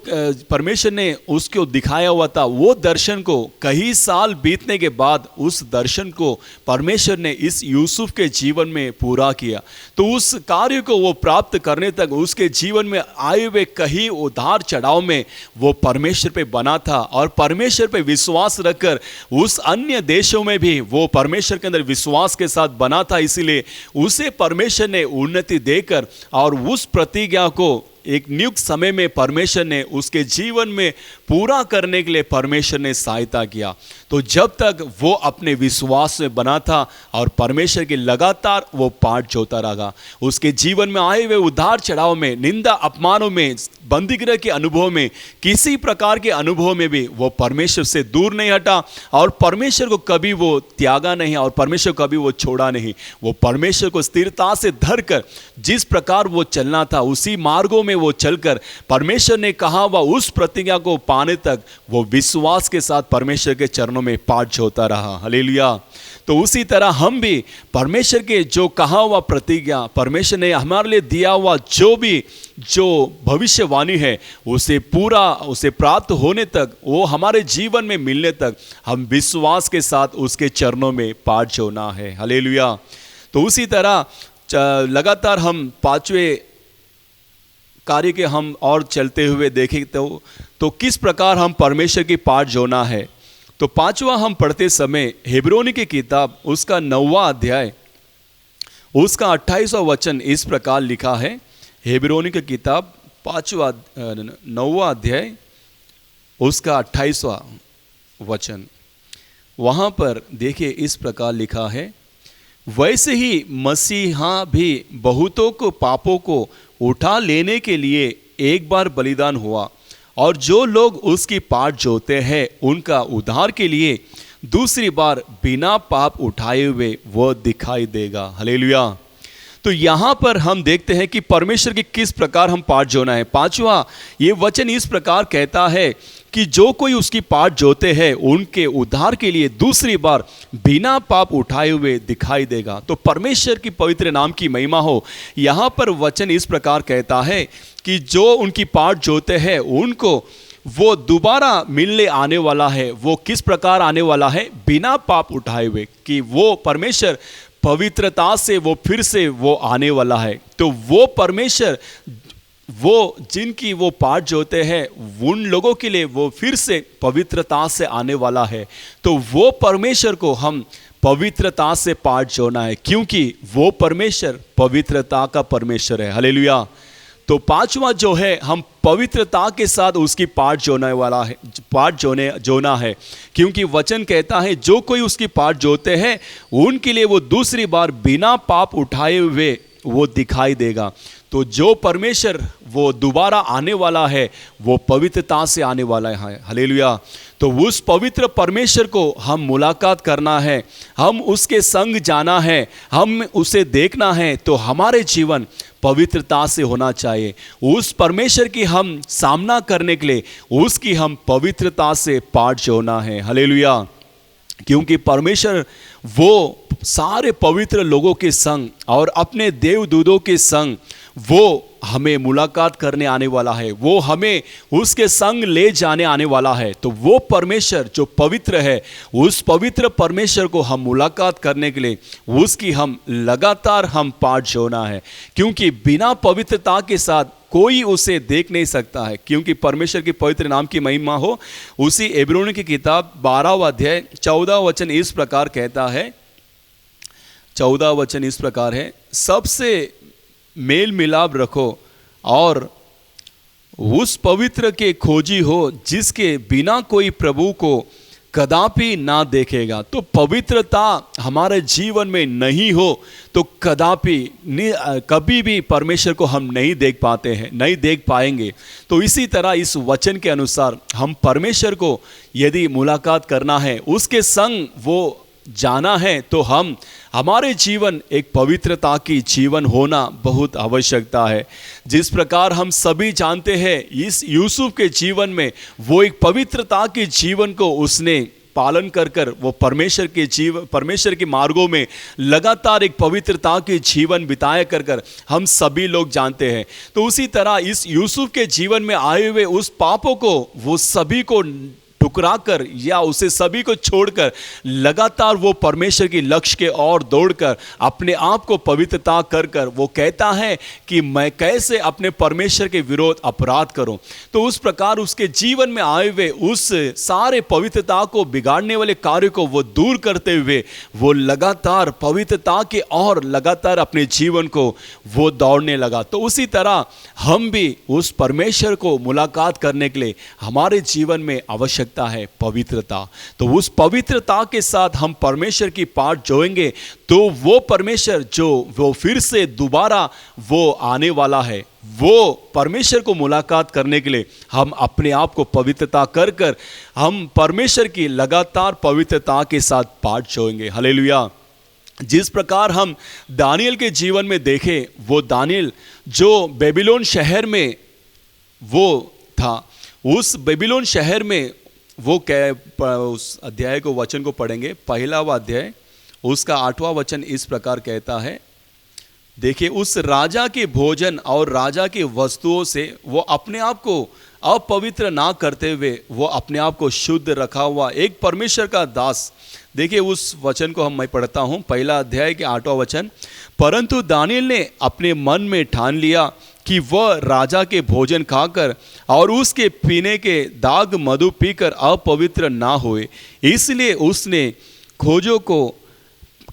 परमेश्वर ने उसको दिखाया हुआ था, वो दर्शन को कई साल बीतने के बाद उस दर्शन को परमेश्वर ने इस यूसुफ के जीवन में पूरा किया। तो उस कार्य को वो प्राप्त करने तक उसके जीवन में आए हुए कई उतार चढ़ाव में वो परमेश्वर पे बना था और परमेश्वर पे विश्वास रखकर उस अन्य देशों में भी वो परमेश्वर के अंदर विश्वास के साथ बना था। इसीलिए उसे परमेश्वर ने उन्नति देकर और उस प्रतिज्ञा को एक नियुक्त समय में परमेश्वर ने उसके जीवन में पूरा करने के लिए परमेश्वर ने सहायता किया। तो जब तक वो अपने विश्वास में बना था और परमेश्वर के लगातार वो पाठ जोता रहा, उसके जीवन में आए हुए उतार चढ़ाव में, निंदा अपमानों में, बंदीगृह के अनुभव में, किसी प्रकार के अनुभव में भी वो परमेश्वर से दूर नहीं हटा और परमेश्वर को कभी वो त्यागा नहीं और परमेश्वर को कभी वो छोड़ा नहीं। वो परमेश्वर को स्थिरता से धर कर जिस प्रकार वो चलना था उसी मार्गों में वो चलकर परमेश्वर ने कहा वह उस प्रतिज्ञा को पाने तक वो विश्वास के साथ परमेश्वर के चरणों में पाठ जोता रहा। हालेलुया। तो उसी तरह हम भी परमेश्वर के जो कहा हुआ प्रतिज्ञा, परमेश्वर ने हमारे लिए दिया हुआ जो भविष्यवाणी है उसे प्राप्त होने तक, वो हमारे जीवन में मिलने तक हम विश्वास के साथ उसके चरणों में पाठ जोना है। हालेलुया। तो उसी तरह लगातार हम पांचवें कार्य के हम और चलते हुए देखें तो किस प्रकार हम परमेश्वर की पाठ जोना है। तो पांचवा हम पढ़ते समय हिब्रोनी की किताब उसका 9वां अध्याय उसका 28वां वचन इस प्रकार लिखा है। हिब्रोनी की किताब 9वां अध्याय उसका 28वां वचन, वहाँ पर देखिए इस प्रकार लिखा है, वैसे ही मसीहा भी बहुतों को पापों को उठा लेने के लिए एक बार बलिदान हुआ, और जो लोग उसकी पाठ जोते हैं उनका उद्धार के लिए दूसरी बार बिना पाप उठाए हुए वह दिखाई देगा। हालेलुया। तो यहाँ पर हम देखते हैं कि परमेश्वर की किस प्रकार हम पाठ जोना है। पांचवा ये वचन इस प्रकार कहता है कि जो कोई उसकी पाठ जोते हैं उनके उद्धार के लिए दूसरी बार बिना पाप उठाए हुए दिखाई देगा। तो परमेश्वर की पवित्र नाम की महिमा हो। यहाँ पर वचन इस प्रकार कहता है कि जो उनकी पाठ जोते हैं उनको वो दोबारा मिलने आने वाला है। वो किस प्रकार आने वाला है? बिना पाप उठाए हुए, कि वो परमेश्वर पवित्रता से वो फिर से वो आने वाला है। तो वो परमेश्वर वो जिनकी वो पाठ जोते हैं उन लोगों के लिए वो फिर से पवित्रता से आने वाला है। तो वो परमेश्वर को हम पवित्रता से पाठ जोना है, क्योंकि वो परमेश्वर पवित्रता का परमेश्वर है। हालेलुया। तो पांचवा जो है हम पवित्रता के साथ उसकी पाठ जोने वाला है, पाठ जोना है, क्योंकि वचन कहता है जो कोई उसकी पाठ जोते हैं उनके लिए वो दूसरी बार बिना पाप उठाए हुए वो दिखाई देगा। तो जो परमेश्वर वो दोबारा आने वाला है वो पवित्रता से आने वाला है। हालेलुया। तो उस पवित्र परमेश्वर को हम मुलाकात करना है, हम उसके संग जाना है, हम उसे देखना है। तो हमारे जीवन पवित्रता से होना चाहिए। उस परमेश्वर की हम सामना करने के लिए उसकी हम पवित्रता से पाठ जोना है। हालेलुया। क्योंकि परमेश्वर वो सारे पवित्र लोगों के संग और अपने देवदूतों के संग वो हमें मुलाकात करने आने वाला है, वो हमें उसके संग ले जाने आने वाला है। तो वो परमेश्वर जो पवित्र है, उस पवित्र परमेश्वर को हम मुलाकात करने के लिए उसकी हम लगातार हम पाठ जोना है, क्योंकि बिना पवित्रता के साथ कोई उसे देख नहीं सकता है। क्योंकि परमेश्वर की पवित्र नाम की महिमा हो। उसी इब्रानियों की किताब 12वां अध्याय 14वां वचन इस प्रकार कहता है, 14वां वचन इस प्रकार है, सबसे मेल मिलाप रखो और उस पवित्र के खोजी हो जिसके बिना कोई प्रभु को कदापि ना देखेगा। तो पवित्रता हमारे जीवन में नहीं हो तो कभी भी परमेश्वर को हम नहीं देख पाते हैं, नहीं देख पाएंगे। तो इसी तरह इस वचन के अनुसार हम परमेश्वर को यदि मुलाकात करना है, उसके संग वो जाना है, तो हमारे जीवन एक पवित्रता की जीवन होना बहुत आवश्यकता है। जिस प्रकार हम सभी जानते हैं इस यूसुफ के जीवन में वो एक पवित्रता के जीवन को उसने पालन कर वो परमेश्वर के मार्गों में लगातार एक पवित्रता के जीवन बिताया कर हम सभी लोग जानते हैं। तो उसी तरह इस यूसुफ के जीवन में आए हुए उस पापों को वो सभी को ठुकरा कर या उसे सभी को छोड़कर लगातार वो परमेश्वर की लक्ष्य के ओर दौड़कर अपने आप को पवित्रता कर वो कहता है कि मैं कैसे अपने परमेश्वर के विरोध अपराध करूं। तो उस प्रकार उसके जीवन में आए हुए उस सारे पवित्रता को बिगाड़ने वाले कार्य को वो दूर करते हुए वो लगातार पवित्रता के और लगातार अपने जीवन को वो दौड़ने लगा। तो उसी तरह हम भी उस परमेश्वर को मुलाकात करने के लिए हमारे जीवन में आवश्यक है पवित्रता। तो उस पवित्रता के साथ हम परमेश्वर की पाठ जोएंगे तो वो परमेश्वर जो वो फिर से दोबारा वो आने वाला है, वो परमेश्वर को मुलाकात करने के लिए हम अपने आप को पवित्रता कर हम परमेश्वर की लगातार पवित्रता के साथ पाठ जोएंगे। हालेलुया। जिस प्रकार हम दानियल के जीवन में देखें, वो दानियल जो बेबीलोन शहर में वो था। उस बेबीलोन शहर में वो उस अध्याय को वचन को पढ़ेंगे, पहला वा अध्याय उसका 8वां वचन इस प्रकार कहता है, देखिए, उस राजा के भोजन और राजा की वस्तुओं से वो अपने आप को अपवित्र ना करते हुए वो अपने आप को शुद्ध रखा हुआ एक परमेश्वर का दास। देखिए उस वचन को मैं पढ़ता हूँ, पहला अध्याय के 8वां वचन। परंतु दानियेल ने अपने मन में ठान लिया कि वह राजा के भोजन खाकर और उसके पीने के दाग मधु पीकर अपवित्र ना होए, इसलिए उसने खोजों को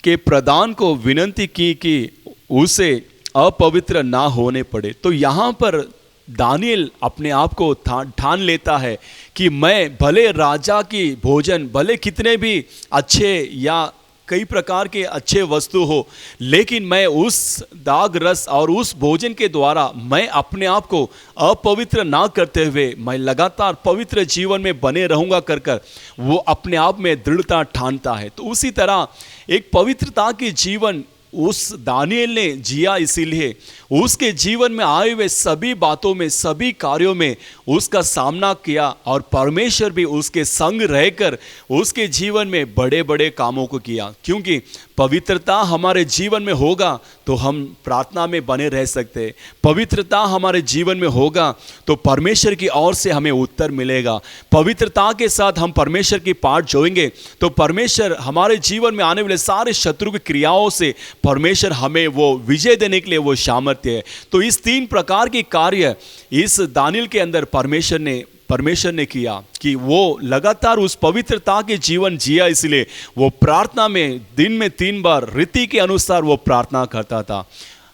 के प्रधान को विनती की कि उसे अपवित्र ना होने पड़े। तो यहाँ पर दानियेल अपने आप को ठान लेता है कि मैं भले राजा की भोजन, भले कितने भी अच्छे या कई प्रकार के अच्छे वस्तु हो, लेकिन मैं उस दाग रस और उस भोजन के द्वारा मैं अपने आप को अपवित्र ना करते हुए मैं लगातार पवित्र जीवन में बने रहूँगा कर कर वो अपने आप में दृढ़ता ठानता है। तो उसी तरह एक पवित्रता के जीवन उस दानियेल ने जिया, इसीलिए उसके जीवन में आए हुए सभी बातों में, सभी कार्यों में उसका सामना किया और परमेश्वर भी उसके संग रहकर उसके जीवन में बड़े बड़े कामों को किया। क्योंकि पवित्रता हमारे जीवन में होगा तो हम प्रार्थना में बने रह सकते हैं, पवित्रता हमारे जीवन में होगा तो परमेश्वर की ओर से हमें उत्तर मिलेगा, पवित्रता के साथ हम परमेश्वर की पाठ जोएंगे तो परमेश्वर हमारे जीवन में आने वाले सारे शत्रु की क्रियाओं से परमेश्वर हमें वो विजय देने के लिए वो सामर्थ्य है। तो इस 3 प्रकार के कार्य इस दानियेल के अंदर परमेश्वर ने किया कि वो लगातार उस पवित्रता के जीवन जिया, इसलिए वो प्रार्थना में दिन में 3 बार रीति के अनुसार वो प्रार्थना करता था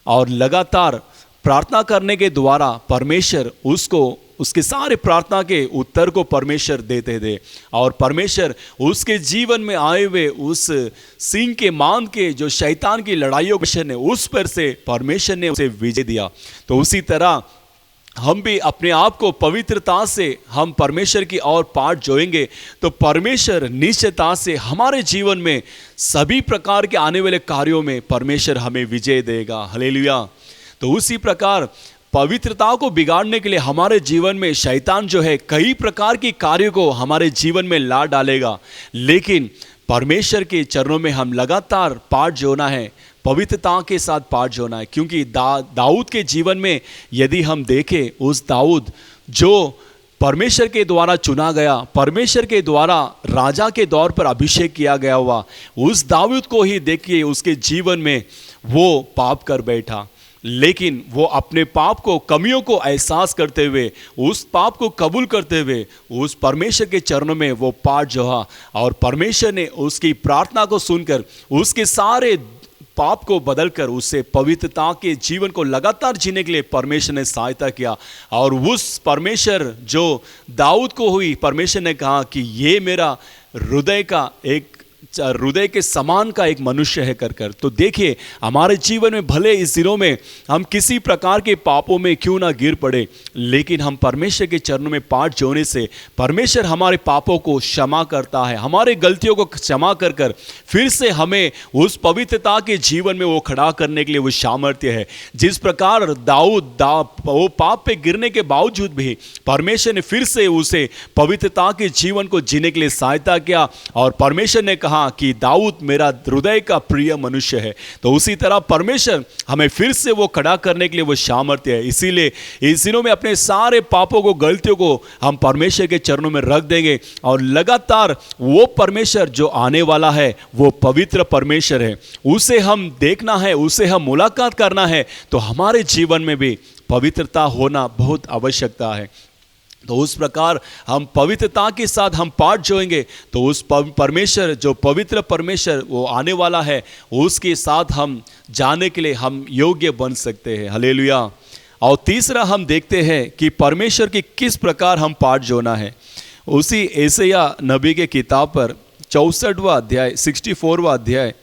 और लगातार प्रार्थना करने के द्वारा परमेश्वर उसको उसके सारे प्रार्थना के उत्तर को परमेश्वर देते थे और परमेश्वर उसके जीवन में आए हुए उस सिंह के मान के जो शैतान की लड़ाइयों ने उस पर से परमेश्वर ने उसे विजय दिया। तो उसी तरह हम भी अपने आप को पवित्रता से हम परमेश्वर की ओर पाठ जोएंगे तो परमेश्वर निश्चयता से हमारे जीवन में सभी प्रकार के आने वाले कार्यों में परमेश्वर हमें विजय देगा। हालेलुया। तो उसी प्रकार पवित्रता को बिगाड़ने के लिए हमारे जीवन में शैतान जो है कई प्रकार के कार्यों को हमारे जीवन में ला डालेगा, लेकिन परमेश्वर के चरणों में हम लगातार पाठ जोना है, पवित्रता के साथ पाठ जोना है। क्योंकि दाऊद के जीवन में यदि हम देखें, उस दाऊद जो परमेश्वर के द्वारा चुना गया, परमेश्वर के द्वारा राजा के दौर पर अभिषेक किया गया हुआ, उस दाऊद को ही देखिए उसके जीवन में वो पाप कर बैठा, लेकिन वो अपने पाप को, कमियों को एहसास करते हुए, उस पाप को कबूल करते हुए उस परमेश्वर के चरणों में वो पाठ जोहा और परमेश्वर ने उसकी प्रार्थना को सुनकर उसके सारे पाप को बदलकर उससे पवित्रता के जीवन को लगातार जीने के लिए परमेश्वर ने सहायता किया। और उस परमेश्वर जो दाऊद को हुई, परमेश्वर ने कहा कि ये मेरा हृदय के समान का एक मनुष्य है कर कर। तो देखिए हमारे जीवन में भले इस दिनों में हम किसी प्रकार के पापों में क्यों ना गिर पड़े, लेकिन हम परमेश्वर के चरणों में पाठ जोने से परमेश्वर हमारे पापों को क्षमा करता है, हमारे गलतियों को क्षमा कर कर फिर से हमें उस पवित्रता के जीवन में वो खड़ा करने के लिए वो सामर्थ्य है। जिस प्रकार दाऊद वो पाप पे गिरने के बावजूद भी परमेश्वर ने फिर से उसे पवित्रता के जीवन को जीने के लिए सहायता किया और परमेश्वर ने कहा कि दाऊद मेरा हृदय का प्रिय मनुष्य है। तो उसी तरह परमेश्वर हमें फिर से वो खड़ा करने के लिए वो सामर्थ्य है। इसीलिए इस दिनों में अपने सारे पापों को, गलतियों को हम परमेश्वर के चरणों में रख देंगे और लगातार वो परमेश्वर जो आने वाला है वो पवित्र परमेश्वर है, उसे हम देखना है, उसे हम मुलाकात करना है। तो हमारे जीवन में भी पवित्रता होना बहुत आवश्यकता है। तो उस प्रकार हम पवित्रता के साथ हम पाठ जोएंगे तो उस परमेश्वर जो पवित्र परमेश्वर वो आने वाला है उसके साथ हम जाने के लिए हम योग्य बन सकते हैं। हालेलुया। और तीसरा हम देखते हैं कि परमेश्वर की किस प्रकार हम पाठ जोना है। उसी यशायाह नबी के किताब पर 64वां अध्याय 64वां अध्याय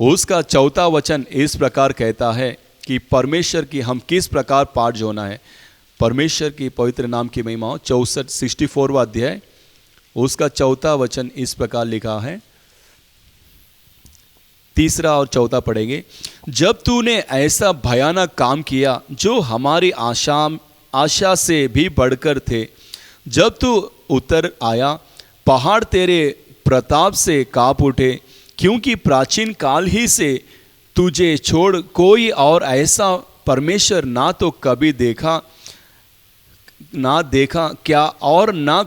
उसका 4था वचन इस प्रकार कहता है कि परमेश्वर की हम किस प्रकार पाठ जोना है। परमेश्वर की पवित्र नाम की महिमा हो। 64वां अध्याय उसका 4था वचन इस प्रकार लिखा है, 3 और 4 पढ़ेंगे। जब तूने ऐसा भयानक काम किया जो हमारी आशा से भी बढ़कर थे। जब तू उतर आया, पहाड़ तेरे प्रताप से कांप उठे, क्योंकि प्राचीन काल ही से तुझे छोड़ कोई और ऐसा परमेश्वर ना तो कभी देखा क्या, और ना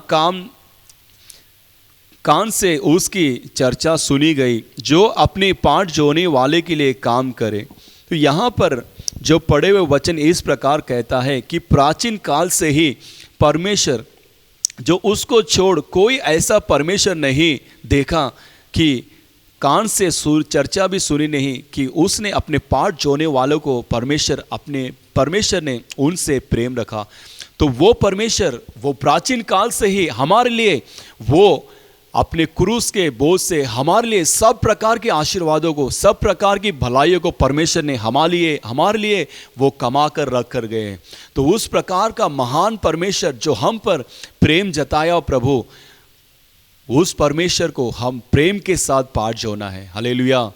कान से उसकी चर्चा सुनी गई, जो अपनी पाट जोने वाले के लिए काम करे। तो यहाँ पर जो पढ़े हुए वचन इस प्रकार कहता है कि प्राचीन काल से ही परमेश्वर, जो उसको छोड़ कोई ऐसा परमेश्वर नहीं देखा, कि कान से चर्चा भी सुनी नहीं, कि उसने अपने पाट जोने वालों को परमेश्वर ने उनसे प्रेम रखा। तो वो परमेश्वर, वो प्राचीन काल से ही हमारे लिए, वो अपने क्रूस के बोझ से हमारे लिए सब प्रकार के आशीर्वादों को, सब प्रकार की भलाइयों को परमेश्वर ने हमारे लिए वो कमा कर रख कर गए हैं। तो उस प्रकार का महान परमेश्वर जो हम पर प्रेम जताया, प्रभु, उस परमेश्वर को हम प्रेम के साथ पाट जोना है। हालेलुया।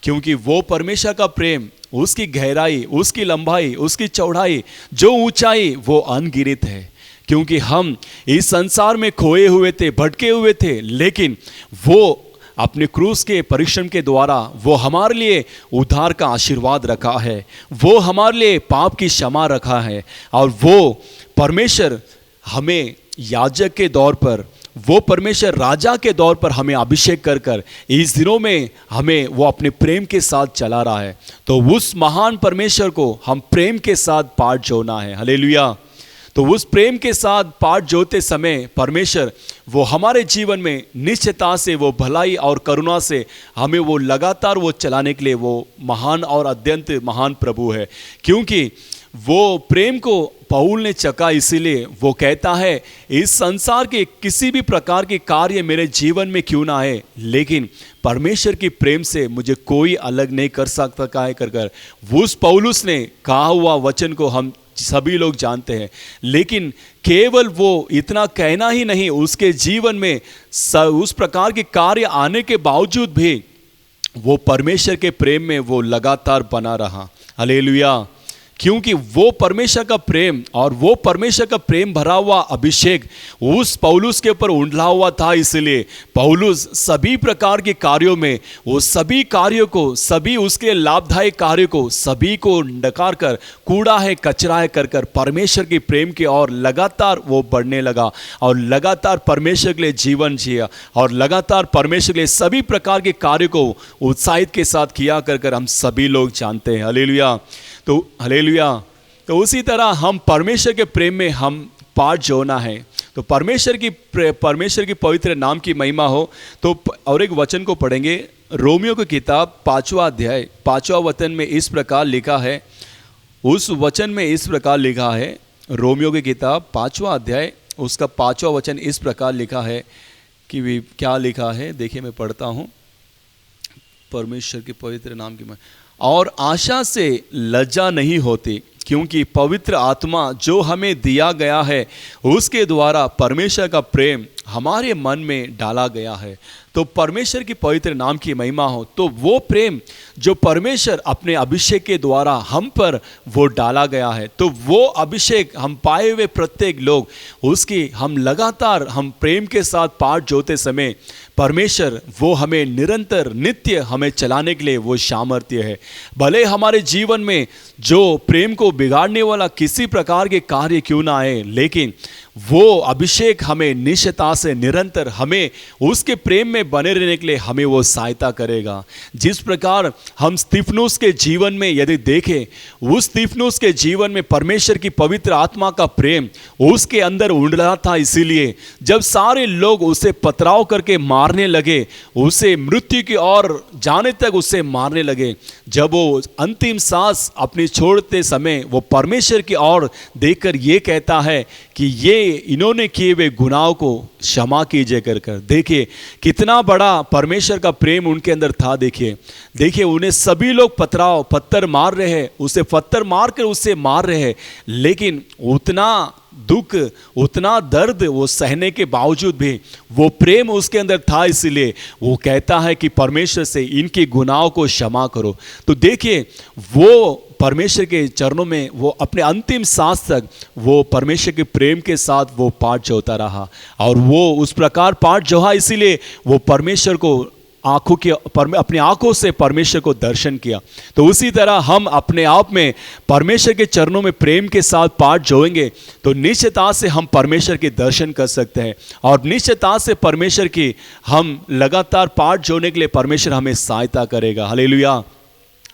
क्योंकि वो परमेश्वर का प्रेम, उसकी गहराई, उसकी लंबाई, उसकी चौड़ाई, जो ऊंचाई, वो अनगिनत है। क्योंकि हम इस संसार में खोए हुए थे, भटके हुए थे, लेकिन वो अपने क्रूस के परिश्रम के द्वारा वो हमारे लिए उद्धार का आशीर्वाद रखा है, वो हमारे लिए पाप की क्षमा रखा है। और वो परमेश्वर हमें याजक के दौर पर, वो परमेश्वर राजा के दौर पर हमें अभिषेक कर इस दिनों में हमें वो अपने प्रेम के साथ चला रहा है। तो उस महान परमेश्वर को हम प्रेम के साथ पाट जोना है। हालेलुया। तो उस प्रेम के साथ पाट जोते समय परमेश्वर वो हमारे जीवन में निश्चितता से, वो भलाई और करुणा से हमें वो लगातार वो चलाने के लिए वो महान और अत्यंत महान प्रभु है। क्योंकि वो प्रेम को पौल ने चखा, इसीलिए वो कहता है, इस संसार के किसी भी प्रकार के कार्य मेरे जीवन में क्यों ना आए, लेकिन परमेश्वर की प्रेम से मुझे कोई अलग नहीं कर सकता है कर उस पौलुस ने कहा हुआ वचन को हम सभी लोग जानते हैं। लेकिन केवल वो इतना कहना ही नहीं, उसके जीवन में उस प्रकार के कार्य आने के बावजूद भी वो परमेश्वर के प्रेम में वो लगातार बना रहा। हालेलुया। क्योंकि वो परमेश्वर का प्रेम और वो परमेश्वर का प्रेम भरा हुआ अभिषेक उस पौलुस के ऊपर उंडला हुआ था। इसलिए पौलुस सभी प्रकार के कार्यों में, वो सभी कार्यों को, सभी उसके लाभदायक कार्यों को, सभी को नकार कर, कूड़ा है कचरा है कर परमेश्वर के प्रेम की ओर लगातार वो बढ़ने लगा, और लगातार परमेश्वर के लिए जीवन जिया, और लगातार परमेश्वर के लिए सभी प्रकार के कार्य को उत्साहित के साथ किया कर हम सभी लोग जानते हैं। हालेलुया। तो हालेलुया। तो उसी तरह हम परमेश्वर के प्रेम में हम पाट जोना है। तो परमेश्वर की पवित्र नाम की महिमा हो। तो और एक वचन को पढ़ेंगे, रोमियो की किताब 5वां अध्याय 5वां वचन में इस प्रकार लिखा है, उस वचन में इस प्रकार लिखा है, रोमियो की किताब 5वां अध्याय उसका 5वां वचन इस प्रकार लिखा है कि क्या लिखा है, देखिए मैं पढ़ता हूँ। परमेश्वर के पवित्र नाम की महिमा। और आशा से लज्जा नहीं होती, क्योंकि पवित्र आत्मा जो हमें दिया गया है उसके द्वारा परमेश्वर का प्रेम हमारे मन में डाला गया है। तो परमेश्वर की पवित्र नाम की महिमा हो। तो वो प्रेम जो परमेश्वर अपने अभिषेक के द्वारा हम पर वो डाला गया है, तो वो अभिषेक हम पाए हुए प्रत्येक लोग उसकी हम लगातार हम प्रेम के साथ पाठ जोते समय परमेश्वर वो हमें निरंतर नित्य हमें चलाने के लिए वो सामर्थ्य है। भले हमारे जीवन में जो प्रेम को बिगाड़ने वाला किसी प्रकार के कार्य क्यों ना आए, लेकिन वो अभिषेक हमें निश्चितता से निरंतर हमें उसके प्रेम में बने रहने के लिए हमें वो सहायता करेगा। जिस प्रकार हम स्तिफनुस के जीवन में यदि देखें, उस स्तिफनुस के जीवन में परमेश्वर की पवित्र आत्मा का प्रेम उसके अंदर उंडला था। इसीलिए जब सारे लोग उसे पथराव करके मारने लगे, उसे मृत्यु की ओर जाने तक उसे मारने लगे, जब वो अंतिम सांस अपनी छोड़ते समय वो परमेश्वर की ओर देखकर ये कहता है कि ये इन्होंने किए हुए गुनाहों को क्षमा कीजिए कर देखिए कितना बड़ा परमेश्वर का प्रेम उनके अंदर था। देखिए उन्हें सभी लोग पत्थर मार रहे हैं, उसे पत्थर मार कर उसे मार रहे हैं, लेकिन उतना दुख उतना दर्द वो सहने के बावजूद भी वो प्रेम उसके अंदर था। इसलिए वो कहता है कि परमेश्वर से इनके गुनाहों को क्षमा करो। तो देखिए वो परमेश्वर के चरणों में वो अपने अंतिम सांस तक वो परमेश्वर के प्रेम के साथ वो पाठ जोता रहा, और वो उस प्रकार पाठ जोहा, इसीलिए वो परमेश्वर को अपनी आंखों से परमेश्वर को दर्शन किया। तो उसी तरह हम अपने आप में परमेश्वर के चरणों में प्रेम के साथ पाठ जोएंगे तो निश्चितता से हम परमेश्वर के दर्शन कर सकते हैं, और निश्चितता से परमेश्वर की हम लगातार पाठ जोने के लिए परमेश्वर हमें सहायता करेगा। हालेलुया।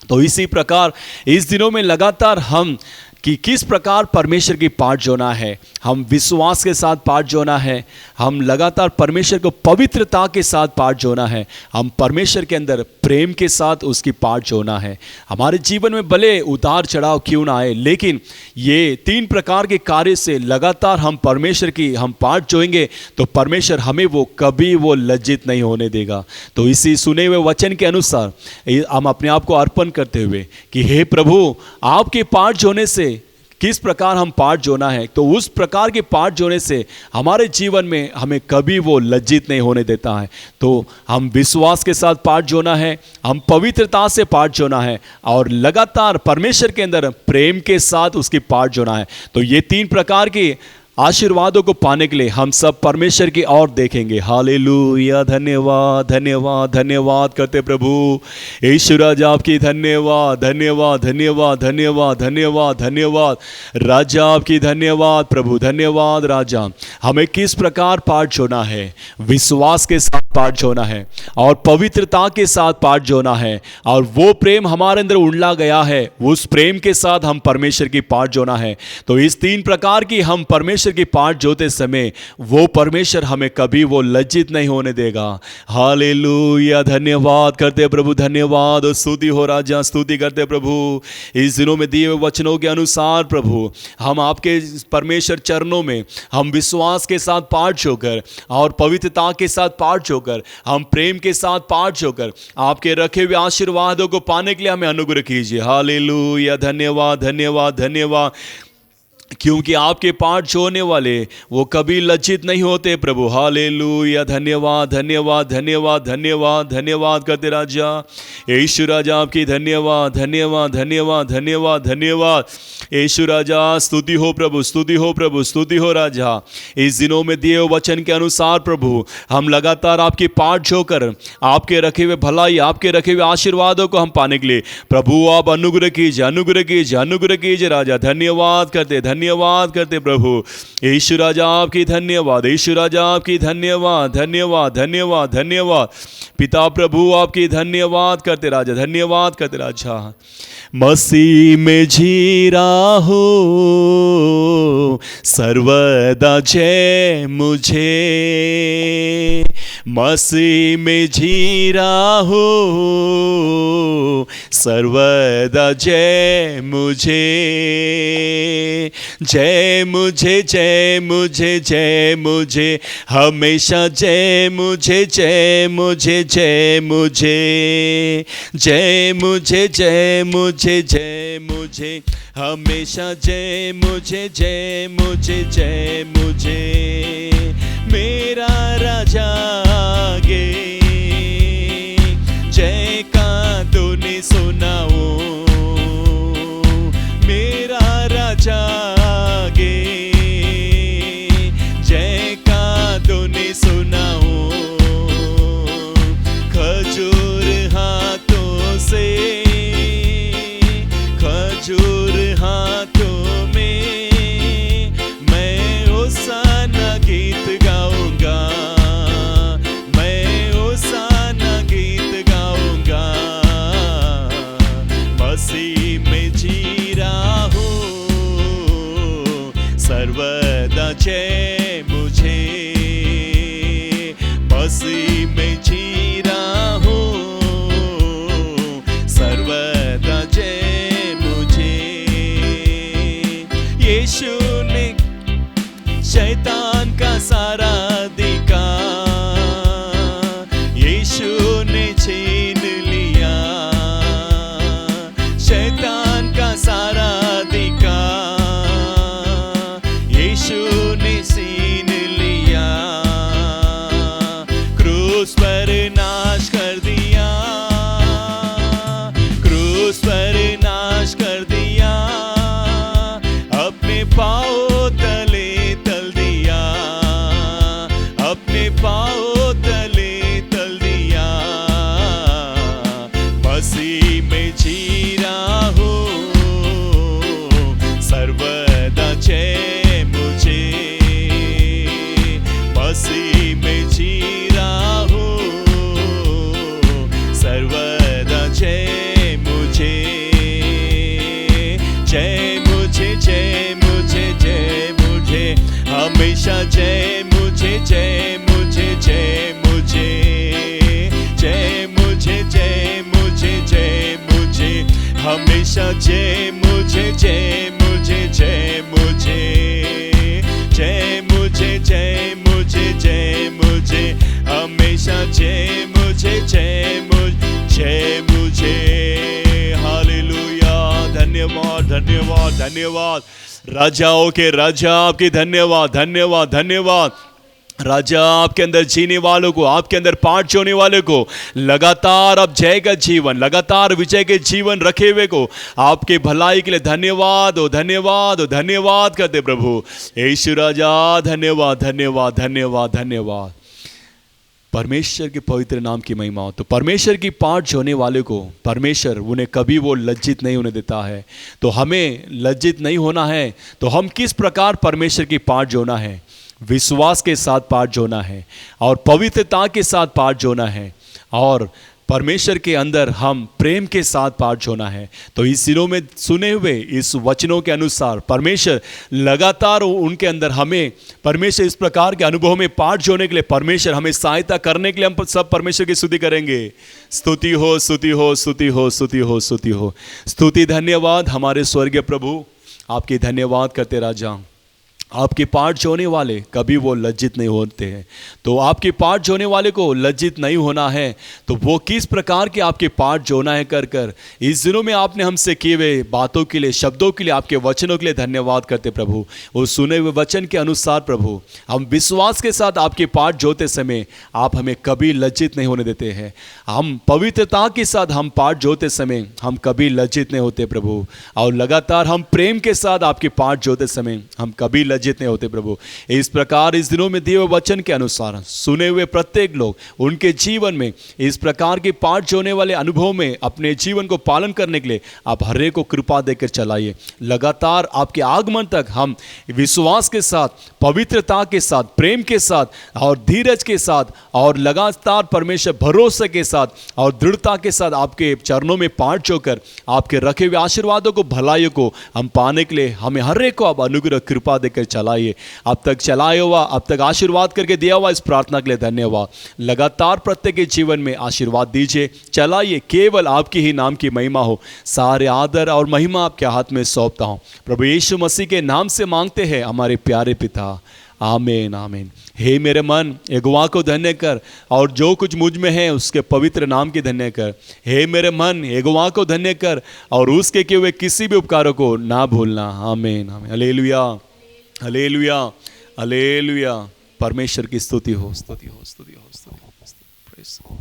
तो इसी प्रकार इस दिनों में लगातार हम कि किस प्रकार परमेश्वर की पाठ जोना है, हम विश्वास के साथ पाठ जोना है, हम लगातार परमेश्वर को पवित्रता के साथ पाठ जोना है, हम परमेश्वर के अंदर प्रेम के साथ उसकी पाठ जोना है। हमारे जीवन में भले उतार चढ़ाव क्यों ना आए, लेकिन ये 3 प्रकार के कार्य से लगातार हम परमेश्वर की हम पाठ जोएंगे तो परमेश्वर हमें वो कभी वो लज्जित नहीं होने देगा। तो इसी सुने हुए वचन के अनुसार हम अपने आप को अर्पण करते हुए कि हे प्रभु, आपके पाठ जोने से किस प्रकार हम पाठ जोना है, तो उस प्रकार के पाठ जोने से हमारे जीवन में हमें कभी वो लज्जित नहीं होने देता है। तो हम विश्वास के साथ पाठ जोना है, हम पवित्रता से पाठ जोना है, और लगातार परमेश्वर के अंदर प्रेम के साथ उसकी पाठ जोना है। तो ये 3 प्रकार की आशीर्वादों को पाने के लिए हम सब परमेश्वर की ओर देखेंगे। हालेलुया। धन्यवाद धन्यवाद धन्यवाद करते प्रभु यीशु राजा, आपकी धन्यवाद धन्यवाद धन्यवाद धन्यवाद धन्यवाद धन्यवाद राजा, आपकी धन्यवाद प्रभु, धन्यवाद राजा। हमें किस प्रकार पाठ जोना है, विश्वास के साथ पाठ जोना है और पवित्रता के साथ पाठ जोना है, और वो प्रेम हमारे अंदर उंडला गया है, उस प्रेम के साथ हम परमेश्वर की पाठ जोना है। तो इस 3 प्रकार की हम परमेश्वर की पाठ जोते समय वो परमेश्वर हमें कभी वो लज्जित नहीं होने देगा। हालेलुया। धन्यवाद करते प्रभु, धन्यवाद और स्तुति हो राजा, स्तुति करते प्रभु। इस दिनों में दिए हुए वचनों के अनुसार प्रभु हम आपके परमेश्वर चरणों में हम विश्वास के साथ पाठ जोकर और पवित्रता के साथ पाठ जोकर, हम प्रेम के साथ पाठ जोकर आपके रखे हुए आशीर्वादों को पाने के लिए हमें अनुग्रह कीजिए। हालेलुया। धन्यवाद धन्यवाद धन्यवाद, क्योंकि आपके पाठ जोने वाले वो कभी लज्जित नहीं होते प्रभु। हालेलुया। धन्यवाद धन्यवाद धन्यवाद धन्यवाद धन्यवाद करते राजा, यीशु राजा आपकी धन्यवाद धन्यवाद धन्यवाद धन्यवाद धन्यवाद यीशु राजा। स्तुति हो प्रभु, स्तुति हो प्रभु, स्तुति हो राजा। इस दिनों में दिए वचन के अनुसार प्रभु हम लगातार आपकी पाठ जोकर आपके रखे हुए भलाई, आपके रखे हुए आशीर्वादों को हम पाने के लिए प्रभु आप अनुग्रह कीजिए, अनुग्रह कीजिए, अनुग्रह कीजिए राजा। धन्यवाद करते प्रभु यीशु राजा आपकी धन्यवाद, यीशु राजा आपकी धन्यवाद धन्यवाद धन्यवाद धन्यवाद पिता प्रभु आपकी धन्यवाद करते राजा, धन्यवाद करते राजा। मसीह में जी रहा हो सर्वदा जय मुझे, मसीह में जी रहा हो सर्वदा जय मुझे, जय मुझे जय मुझे जय मुझे, हमेशा जय मुझे जय मुझे जय मुझे, जय मुझे जय मुझे जय मुझे, हमेशा जय मुझे जय मुझे जय मुझे। मेरा राजा गे जय का तूने सुनाओ, मेरा राजा गे जय का तूने सुनाओ। खजूर हाथों से, खजूर हाथों में मैं होसाना गीत गाऊंगा, मैं होसाना गीत गाऊंगा। मसीह में जी रहा हूँ सर्वदा जय मुझे, मसीह में जी रहा हूँ सर्वदा जय मुझे। यीशु ने शैतान का सारा अधिकार यीशु ने छीन लिया, शैतान का सारा अधिकार यीशु ने छीन लिया। क्रूस पर नाश कर दिया, क्रूस पर नाश कर दिया। हमेशा जय मुझे, जय मुझे, जय मुझे, जय मुझे, जय मुझे, जय मुझे, हमेशा जय मुझे, जय मुझे, जय मुझे, जय मुझे, जय मुझे, जय मुझे, हमेशा जय मुझे, जय मुझे, जय मुझे। हालेलुया, धन्यवाद, धन्यवाद, धन्यवाद। राजाओं के राजा आपकी धन्यवाद, धन्यवाद, धन्यवाद। राजा आपके अंदर जीने वालों को, आपके अंदर पाठ जोने वाले को, लगातार अब जय का जीवन, लगातार विजय के जीवन रखे हुए को आपके भलाई के लिए धन्यवाद हो, धन्यवाद हो, धन्यवाद करते प्रभु यीशु राजा। धन्यवाद, धन्यवाद, धन्यवाद, धन्यवाद। परमेश्वर के पवित्र नाम की महिमा हो। तो परमेश्वर की पाठ जोने वाले को परमेश्वर उन्हें कभी वो लज्जित नहीं होने देता है। तो हमें लज्जित नहीं होना है। तो हम किस प्रकार परमेश्वर की पाठ जोना है? विश्वास के साथ पाठ जोना है और पवित्रता के साथ पाठ जोना है और परमेश्वर के अंदर हम प्रेम के साथ पाठ जोना है। तो इस दिनों में सुने हुए इस वचनों के अनुसार परमेश्वर लगातार उनके अंदर हमें परमेश्वर इस प्रकार के अनुभव में पाठ जोने के लिए परमेश्वर हमें सहायता करने के लिए हम सब परमेश्वर की स्तुति करेंगे। स्तुति हो, स्तुति हो, स्तुति हो, स्तुति हो, स्तुति हो, स्तुति। धन्यवाद हमारे स्वर्गीय प्रभु, आपकी धन्यवाद करते राजा। आपके पाठ जोने वाले कभी वो लज्जित नहीं होते हैं। तो आपके पाठ जोने वाले को लज्जित नहीं होना है। तो वो किस प्रकार के आपके पाठ जोना है कर कर इस दिनों में आपने हमसे किए हुए बातों के लिए, शब्दों के लिए, आपके वचनों के लिए धन्यवाद करते प्रभु। वो सुने हुए वचन के अनुसार प्रभु हम विश्वास के साथ आपके पाठ जोते समय आप हमें कभी लज्जित नहीं होने देते हैं। हम पवित्रता के साथ हम पाठ जोते समय हम कभी लज्जित नहीं होते प्रभु। और लगातार हम प्रेम के साथ आपके पाठ जोते समय हम कभी लज्जित नहीं होते प्रभु। इस प्रकार इस दिनों में दिए हुए वचन के अनुसार सुने हुए प्रत्येक लोग उनके जीवन में इस प्रकार के पाठ जोने वाले अनुभव में अपने जीवन को पालन करने के लिए आप हर एक को कृपा देकर चलाइए। लगातार आपके आगमन तक हम विश्वास के साथ, पवित्रता के साथ, प्रेम के साथ और धीरज के साथ और लगातार परमेश्वर भरोसे के साथ और दृढ़ता के साथ आपके चरणों में पाठ जोकर आपके रखे हुए आशीर्वादों को, भलाइयों को हम पाने के लिए हमें हर एक को आप अनुग्रह कृपा देकर चलाइए। अब तक चलाए हुआ, अब तक आशीर्वाद करके दिया हुआ इस प्रार्थना के लिए धन्यवाद। लगातार प्रत्येक के जीवन में आशीर्वाद दीजिए, चलाइए। केवल आपकी ही नाम की महिमा हो। सारे आदर और महिमा आपके हाथ में सौंपता हूँ प्रभु यीशु मसीह के नाम से मांगते हैं हमारे प्यारे पिता, आमीन, आमीन। हे मेरे मन यहोवा को धन्य कर और जो कुछ मुझ में है उसके पवित्र नाम की धन्य कर। हे मेरे मन यहोवा को धन्य कर और उसके किए हुए किसी भी उपकारों को ना भूलना। आमीन, आमीन। हालेलुया, हालेलुया, हालेलुया। परमेश्वर की स्तुति हो, स्तुति हो, स्तुति हो, स्तुति हो।